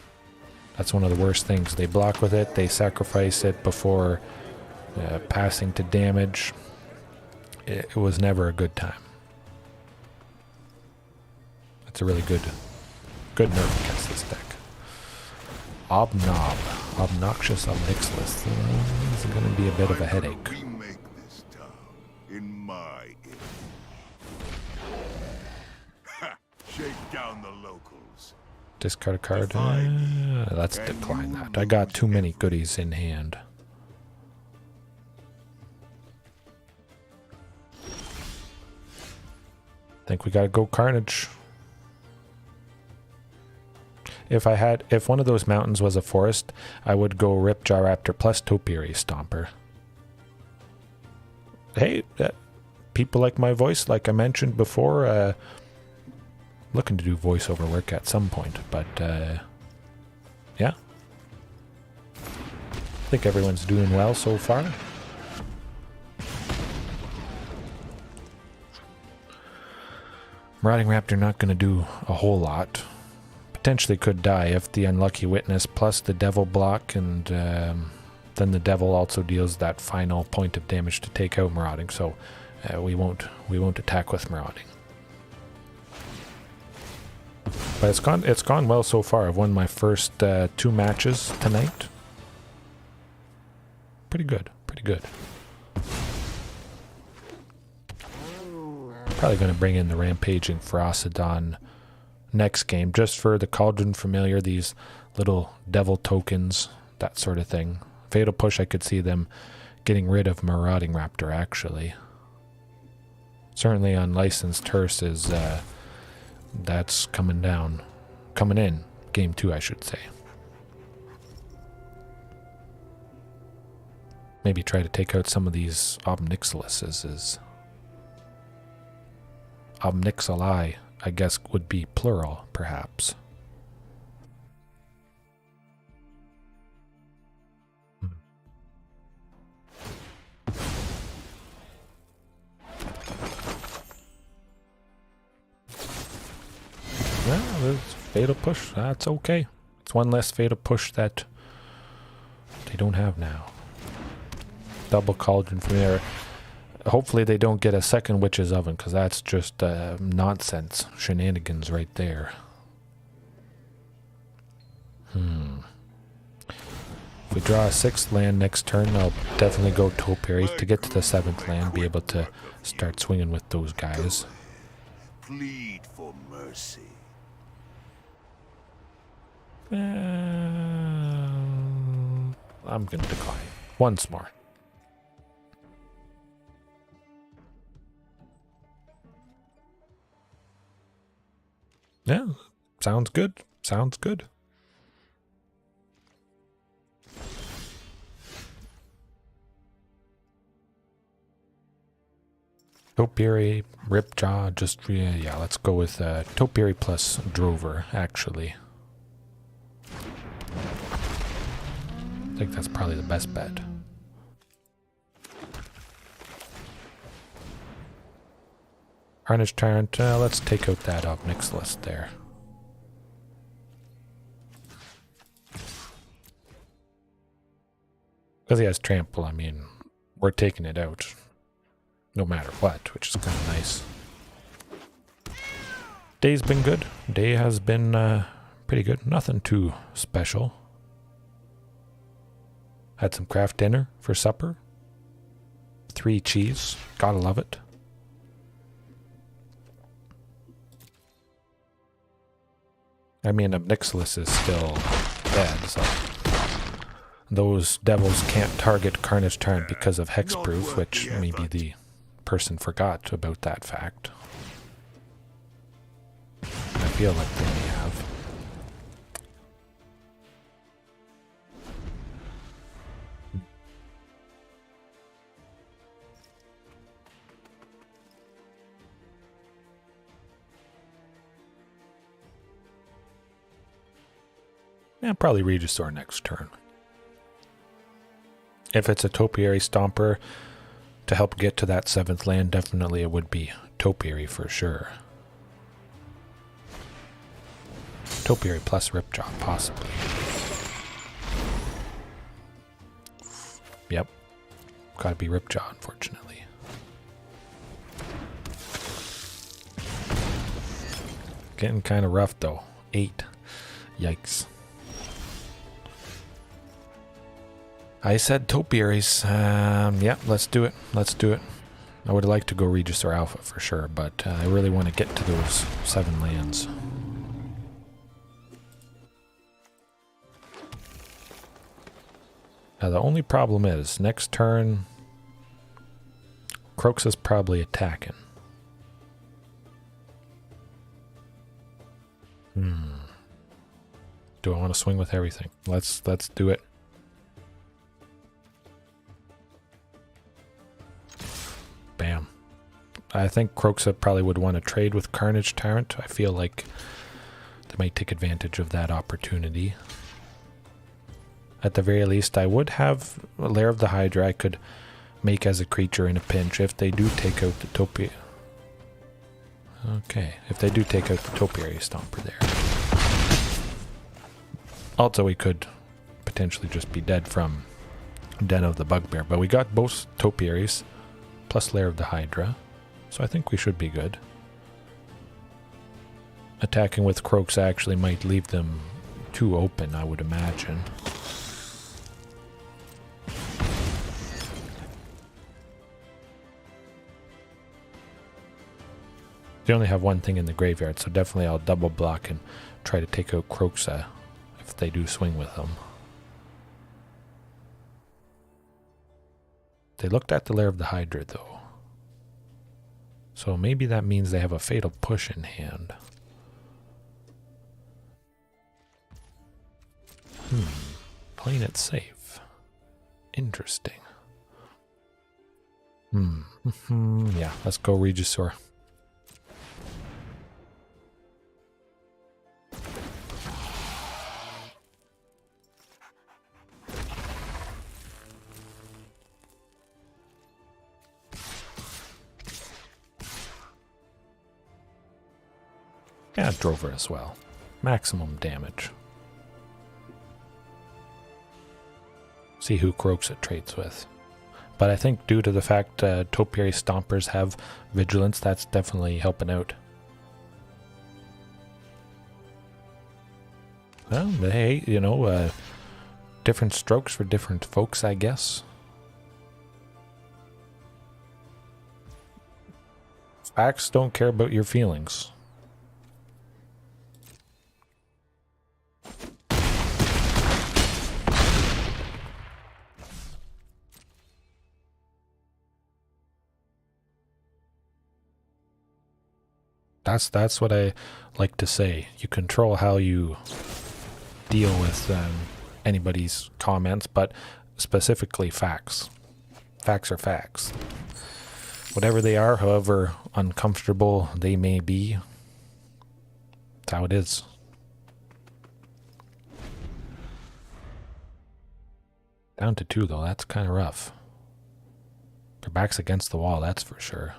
that's one of the worst things. They block with it, they sacrifice it before passing to damage. It was never a good time. It's a really good nerf against this deck. Obnob. Obnoxious Obnixilis. This is going to be a bit of a headache. We make this town in my image. Ha! Shake down the locals. Discard a card. Let's decline that. I got too many goodies in hand. Think we gotta go Carnage. If one of those mountains was a forest, I would go Ripjaw Raptor plus Topiary Stomper. Hey, people like my voice, like I mentioned before. Looking to do voiceover work at some point, but yeah. I think everyone's doing well so far. Marauding Raptor not going to do a whole lot. Potentially could die if the Unlucky Witness plus the Devil block, and then the Devil also deals that final point of damage to take out Marauding. So we won't attack with Marauding. But it's gone well so far. I've won my first 2 matches tonight. Pretty good. Probably going to bring in the Rampaging Ferocidon next game, just for the Cauldron Familiar, these little devil tokens, that sort of thing. Fatal Push, I could see them getting rid of Marauding Raptor, actually. Certainly Unlicensed Hearse is, that's coming in. Game 2, I should say. Maybe try to take out some of these Obnixiluses. Obnixili, I guess, would be plural, perhaps. Well, there's Fatal Push. That's okay. It's one less Fatal Push that they don't have now. Double Cauldron from there. Hopefully they don't get a second Witch's Oven, because that's just nonsense shenanigans right there. If we draw a 6th land next turn, I'll definitely go Topiary to get to the 7th land, be able to start swinging with those guys. Plead for mercy. I'm going to decline. Once more. Yeah, sounds good. Sounds good. Topiary, Ripjaw, yeah, let's go with Topiary plus Drover, actually. I think that's probably the best bet. Carnage Tyrant, let's take out that Obnixilus there. Because he has Trample, I mean, we're taking it out. No matter what, which is kind of nice. Day's been good. Day has been pretty good. Nothing too special. Had some craft dinner for supper. 3 cheese. Gotta love it. I mean, Obnixilus is still dead, so those devils can't target Carnage Tyrant because of Hexproof, which maybe the person forgot about that fact. I feel like they may have. Yeah, probably Regisaur next turn. If it's a Topiary Stomper to help get to that 7th land, definitely it would be Topiary for sure. Topiary plus Ripjaw, possibly. Yep. Gotta be Ripjaw, unfortunately. Getting kind of rough, though. 8. Yikes. I said Topiaries. Yeah, let's do it. Let's do it. I would like to go Regisaur Alpha for sure, but I really want to get to those 7 lands. Now the only problem is, next turn, Croaks is probably attacking. Do I want to swing with everything? Let's do it. Bam. I think Croaksa probably would want to trade with Carnage Tyrant. I feel like they might take advantage of that opportunity. At the very least, I would have a Lair of the Hydra I could make as a creature in a pinch if they do take out the Topiary. Okay, if they do take out the Topiary Stomper there. Also, we could potentially just be dead from Den of the Bugbear, but we got both Topiaries plus Lair of the Hydra, so I think we should be good. Attacking with Croaks actually might leave them too open, I would imagine. They only have one thing in the graveyard, so definitely I'll double block and try to take out Croaksa if they do swing with them. They looked at the Lair of the Hydra though. So maybe that means they have a Fatal Push in hand. Playing it safe. Interesting. Yeah, let's go Regisaur. Yeah, Drover as well. Maximum damage. See who Croaksa trades with. But I think due to the fact Topiary Stompers have Vigilance, that's definitely helping out. Well, hey, you know, different strokes for different folks, I guess. Facts don't care about your feelings. That's what I like to say. You control how you deal with anybody's comments, but specifically facts. Facts are facts. Whatever they are, however uncomfortable they may be, that's how it is. Down to 2 though, that's kind of rough. Their back's against the wall, that's for sure.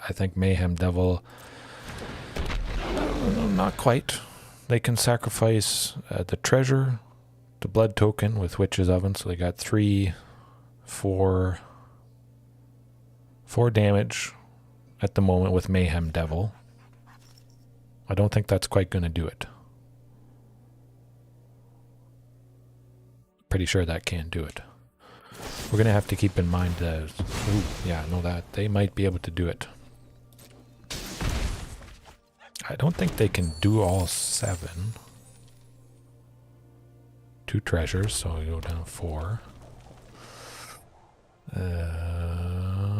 I think Mayhem Devil, not quite. They can sacrifice the treasure, the blood token with Witch's Oven, so they got 4 damage at the moment with Mayhem Devil. I don't think that's quite going to do it. Pretty sure that can't do it. We're going to have to keep in mind that, that they might be able to do it. I don't think they can do all 7. 2 treasures, so we go down 4.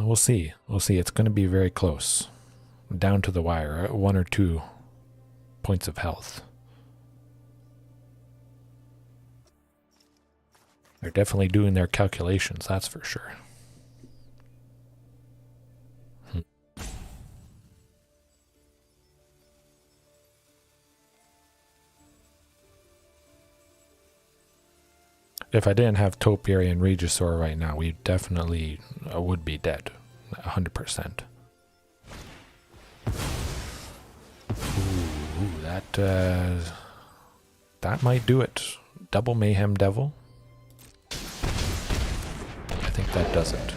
We'll see. We'll see. It's going to be very close. Down to the wire. 1 or 2 points of health. They're definitely doing their calculations, that's for sure. If I didn't have Topiary and Regisaur right now, we definitely would be dead. 100%. Ooh, that might do it. Double Mayhem Devil. I think that does it.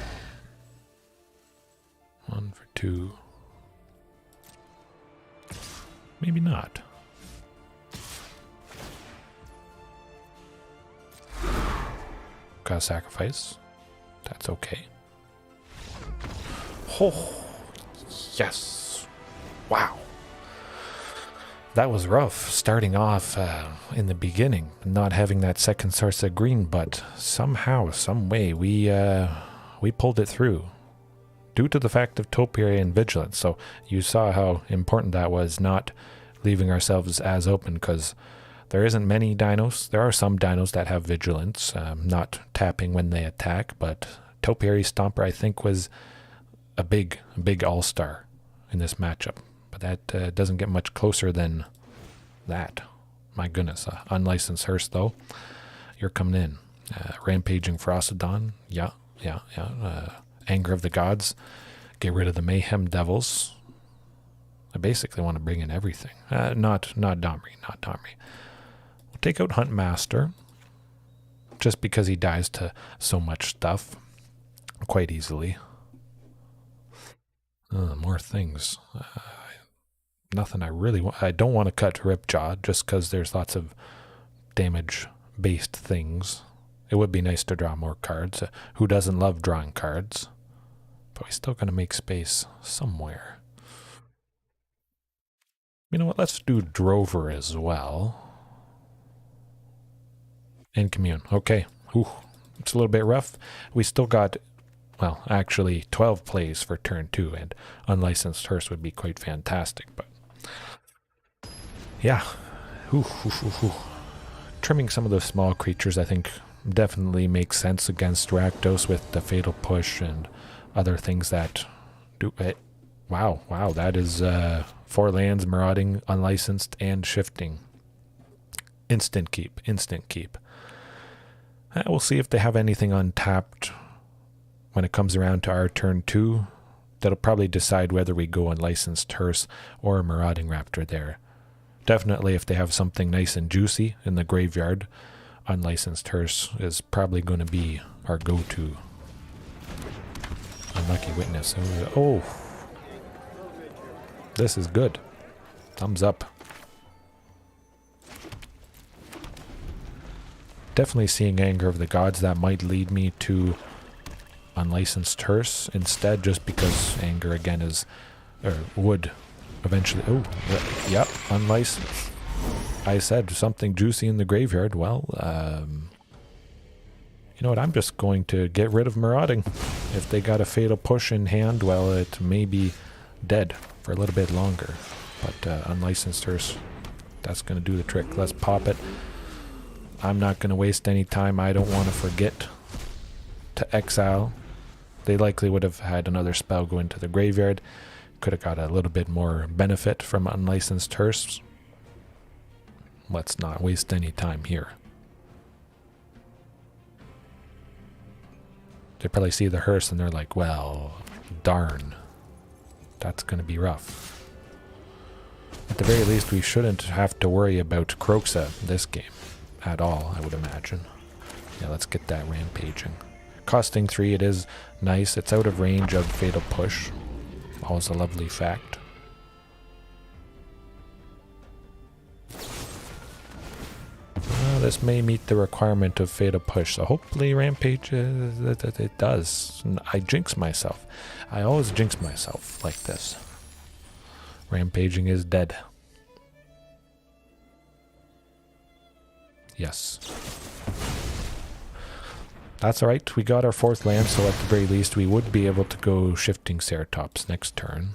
1 for 2. Maybe not. Gotta sacrifice. That's okay. Oh, yes. Wow. That was rough, starting off in the beginning, not having that second source of green, but somehow, some way, we pulled it through. Due to the fact of Topiary and Vigilance. So you saw how important that was, not leaving ourselves as open, because there isn't many dinos. There are some dinos that have Vigilance, not tapping when they attack, but Topiary Stomper, I think, was a big all-star in this matchup. But that doesn't get much closer than that. My goodness. Unlicensed Hearst, though. You're coming in. Rampaging Ferocidon. Yeah. Anger of the Gods. Get rid of the Mayhem Devils. I basically want to bring in everything. Not Domri. We'll take out Huntmaster. Just because he dies to so much stuff. Quite easily. More things. Nothing I really want. I don't want to cut Ripjaw just because there's lots of damage-based things. It would be nice to draw more cards. Who doesn't love drawing cards? But we're still going to make space somewhere. You know what? Let's do Drover as well. And Commune. Okay. Ooh, it's a little bit rough. We still got, well, actually 12 plays for turn 2, and Unlicensed Hearst would be quite fantastic, but yeah. Trimming some of those small creatures, I think, definitely makes sense against Rakdos with the Fatal Push and other things that do it. Wow, that is 4 lands, Marauding, Unlicensed, and Shifting. Instant keep. We'll see if they have anything untapped when it comes around to our turn 2. That'll probably decide whether we go Unlicensed Hearst or Marauding Raptor there. Definitely if they have something nice and juicy in the graveyard, Unlicensed Hearst is probably going to be our go-to. Unlucky Witness. Oh, this is good. Thumbs up. Definitely seeing Anger of the Gods. That might lead me to Unlicensed Hearst instead, just because Anger again is, or would eventually. Oh, yep, unlicensed. I said something juicy in the graveyard. Well, you know what? I'm just going to get rid of Marauding. If they got a Fatal Push in hand, well, it may be dead for a little bit longer. But Unlicensed Hearst, that's going to do the trick. Let's pop it. I'm not going to waste any time. I don't want to forget to exile. They likely would have had another spell go into the graveyard. Could have got a little bit more benefit from Unlicensed Hearst. Let's not waste any time here. They probably see the Hearst and they're like, well, darn. That's going to be rough. At the very least, we shouldn't have to worry about Kroxa this game at all, I would imagine. Yeah, let's get that Rampaging. Costing 3, it is nice. It's out of range of Fatal Push. Always a lovely fact. This may meet the requirement of Fatal Push, so hopefully Rampage, it does. I jinx myself. I always jinx myself like this. Rampaging is dead. Yes. That's alright, we got our 4th land, so at the very least we would be able to go Shifting Ceratops next turn.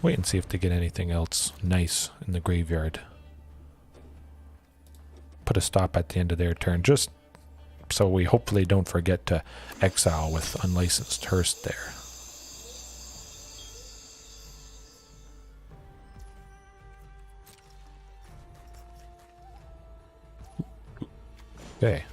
Wait and see if they get anything else nice in the graveyard. Put a stop at the end of their turn, just so we hopefully don't forget to exile with Unlicensed Hearst there. Okay.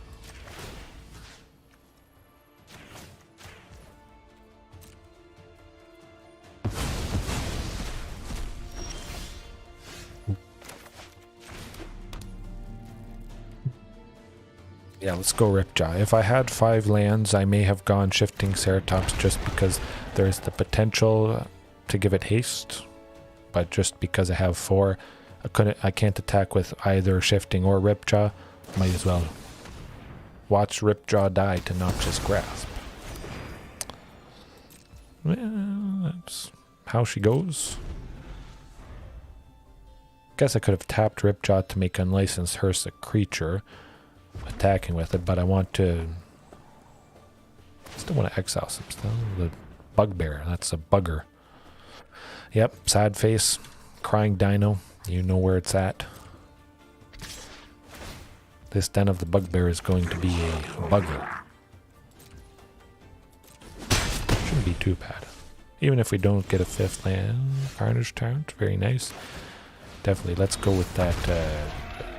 Yeah, let's go Ripjaw. If I had 5 lands, I may have gone Shifting Ceratops just because there's the potential to give it haste. But just because I have 4, I can't attack with either Shifting or Ripjaw. Might as well watch Ripjaw die to Noxious Grasp. Well, that's how she goes. Guess I could have tapped Ripjaw to make Unlicensed Hearse a creature, attacking with it, but I want to... Still want to exile some stuff. The Bugbear, that's a bugger. Yep, sad face, crying Dino. You know where it's at. This Den of the Bugbear is going to be a bugger. Shouldn't be too bad. Even if we don't get a 5th land, Carnage Tyrant, very nice. Definitely, let's go with that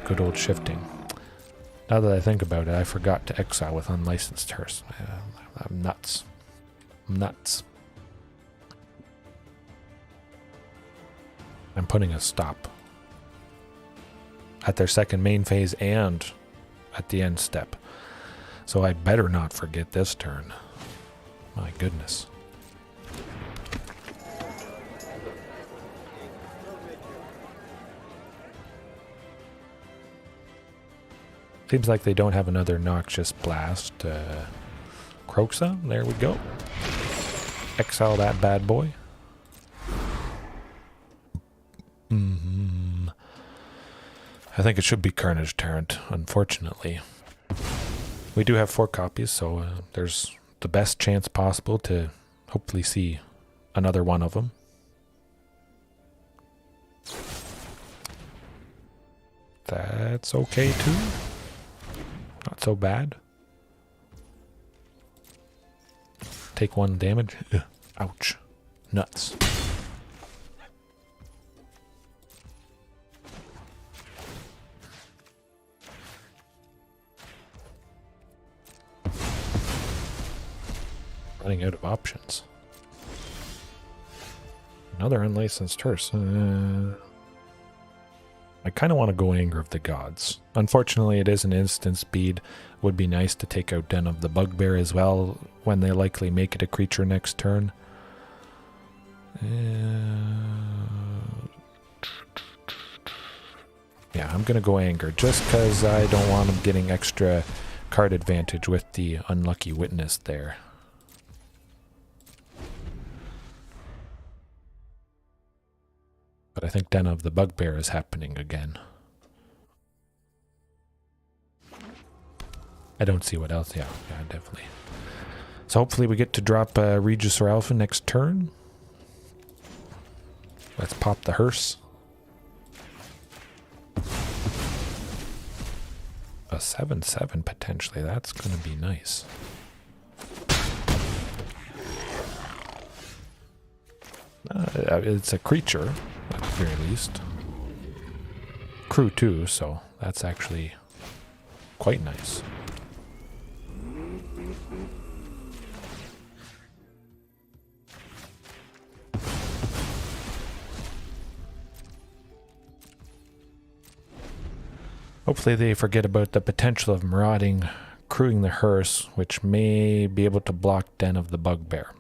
good old Shifting. Now that I think about it, I forgot to exile with Unlicensed Hearse. I'm nuts. I'm nuts. I'm putting a stop at their second main phase and at the end step. So I better not forget this turn. My goodness. Seems like they don't have another Noxious Blast. Kroxa, there we go. Exile that bad boy. I think it should be Carnage Tyrant, unfortunately. We do have 4 copies, so there's the best chance possible to hopefully see another one of them. That's okay too. Not so bad. Take 1 damage. Ugh. Ouch. Nuts. Running out of options. Another Unlicensed Hearse. I kind of want to go Anger of the Gods. Unfortunately, it is an instant speed. Would be nice to take out Den of the Bugbear as well when they likely make it a creature next turn. Yeah, I'm going to go Anger just because I don't want them getting extra card advantage with the Unlucky Witness there. But I think Den of the Bugbear is happening again. I don't see what else. Yeah, definitely. So hopefully we get to drop Regisaur Alpha next turn. Let's pop the hearse. A 7/7 potentially. That's going to be nice. It's a creature, at the very least. Crew too, so that's actually quite nice. Hopefully they forget about the potential of Marauding, crewing the hearse, which may be able to block Den of the Bugbear.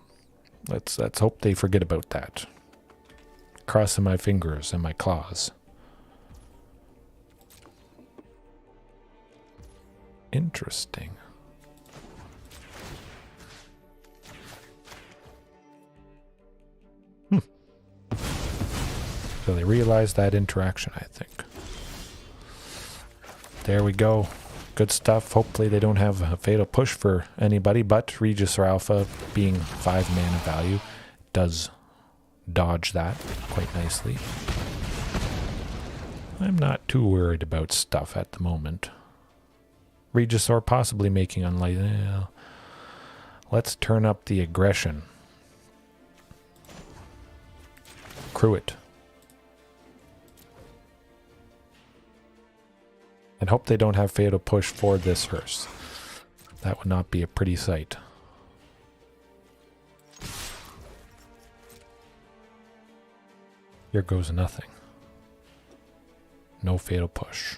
Let's hope they forget about that. Crossing my fingers and my claws. Interesting. So they realized that interaction, I think. There we go. Good stuff. Hopefully they don't have a fatal push for anybody, but Regisaur Alpha, being 5 mana value, does dodge that quite nicely. I'm not too worried about stuff at the moment. Regisaur possibly making unlikely. Let's turn up the aggression. Crew it. And hope they don't have fatal push for this hearse. That would not be a pretty sight. Here goes nothing. No fatal push.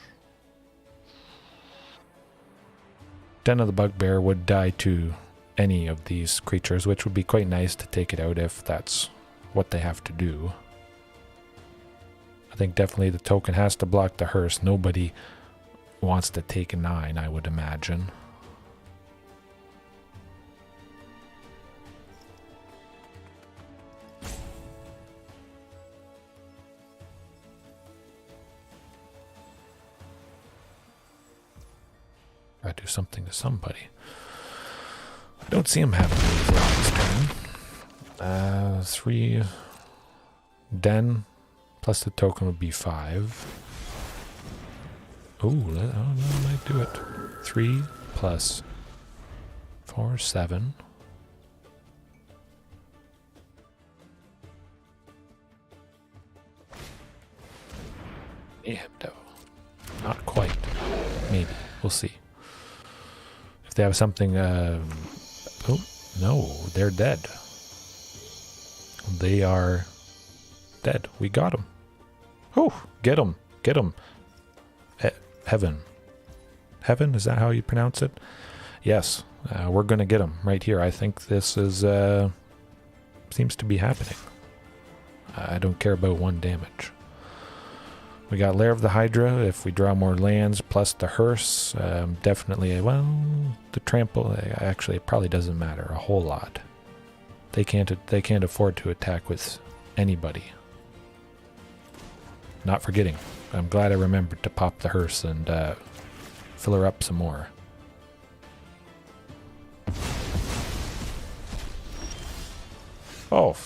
Den of the Bugbear would die to any of these creatures, which would be quite nice to take it out if that's what they have to do. I think definitely the token has to block the hearse. Nobody wants to take a 9, I would imagine. Gotta do something to somebody. I don't see him having this turn. 3 Den plus the token would be 5. Ooh, that might do it. 3 plus 4, 7. Yeah, no. Not quite. Maybe. We'll see. If they have something, oh, no, they're dead. They are dead. We got them. Oh, get them. Get them. Heaven. Heaven, is that how you pronounce it? Yes, we're going to get them right here. I think this is, seems to be happening. I don't care about 1 damage. We got Lair of the Hydra. If we draw more lands, plus the hearse, definitely, well, the trample, actually, it probably doesn't matter a whole lot. They can't afford to attack with anybody. Not forgetting. I'm glad I remembered to pop the hearse and fill her up some more. Oh,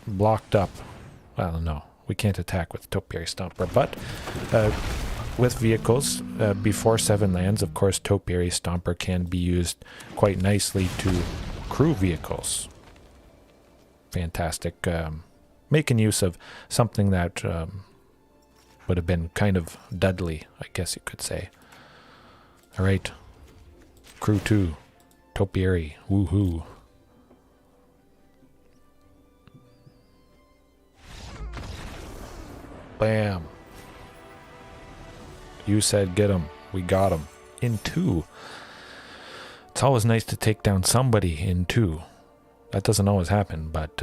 blocked up. Well, no. We can't attack with Topiary Stomper, but with vehicles, before 7 lands, of course, Topiary Stomper can be used quite nicely to crew vehicles. Fantastic. Making use of something that would have been kind of Dudley, I guess you could say. All right. Crew 2. Topiary. Woohoo. Bam. You said get him. We got him. In 2. It's always nice to take down somebody in 2. That doesn't always happen, but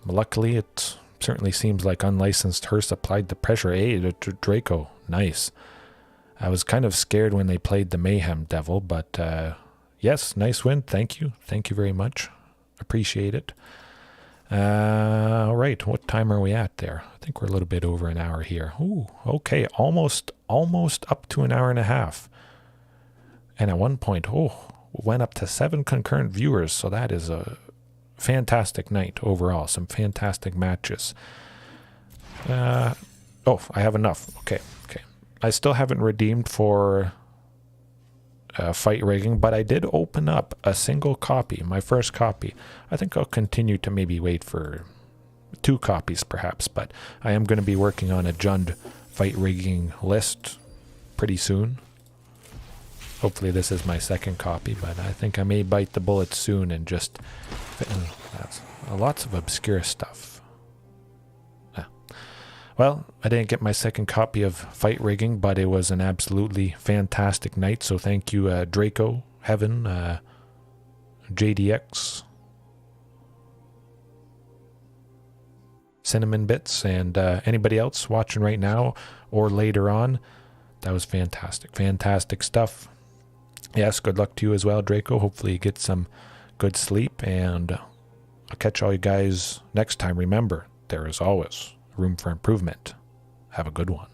luckily it certainly seems like unlicensed hearse applied the pressure. Hey, to Draco. Nice. I was kind of scared when they played the Mayhem Devil, but yes, nice win. Thank you. Thank you very much. Appreciate it. All right, what time are we at there? I think we're a little bit over an hour here. Ooh, okay, almost up to an hour and a half. And at one point, went up to 7 concurrent viewers, so that is a fantastic night overall. Some fantastic matches. I have enough. Okay. I still haven't redeemed for fight rigging, but I did open up a single copy, my first copy. I think I'll continue to maybe wait for 2 copies perhaps, but I am going to be working on a Jund fight rigging list pretty soon. Hopefully this is my second copy, but I think I may bite the bullet soon and just lots of obscure stuff. Well, I didn't get my second copy of Fight Rigging, but it was an absolutely fantastic night. So thank you, Draco, Heaven, JDX, Cinnamon Bits, and anybody else watching right now or later on. That was fantastic. Fantastic stuff. Yes, good luck to you as well, Draco. Hopefully you get some good sleep, and I'll catch all you guys next time. Remember, there is always room for improvement. Have a good one.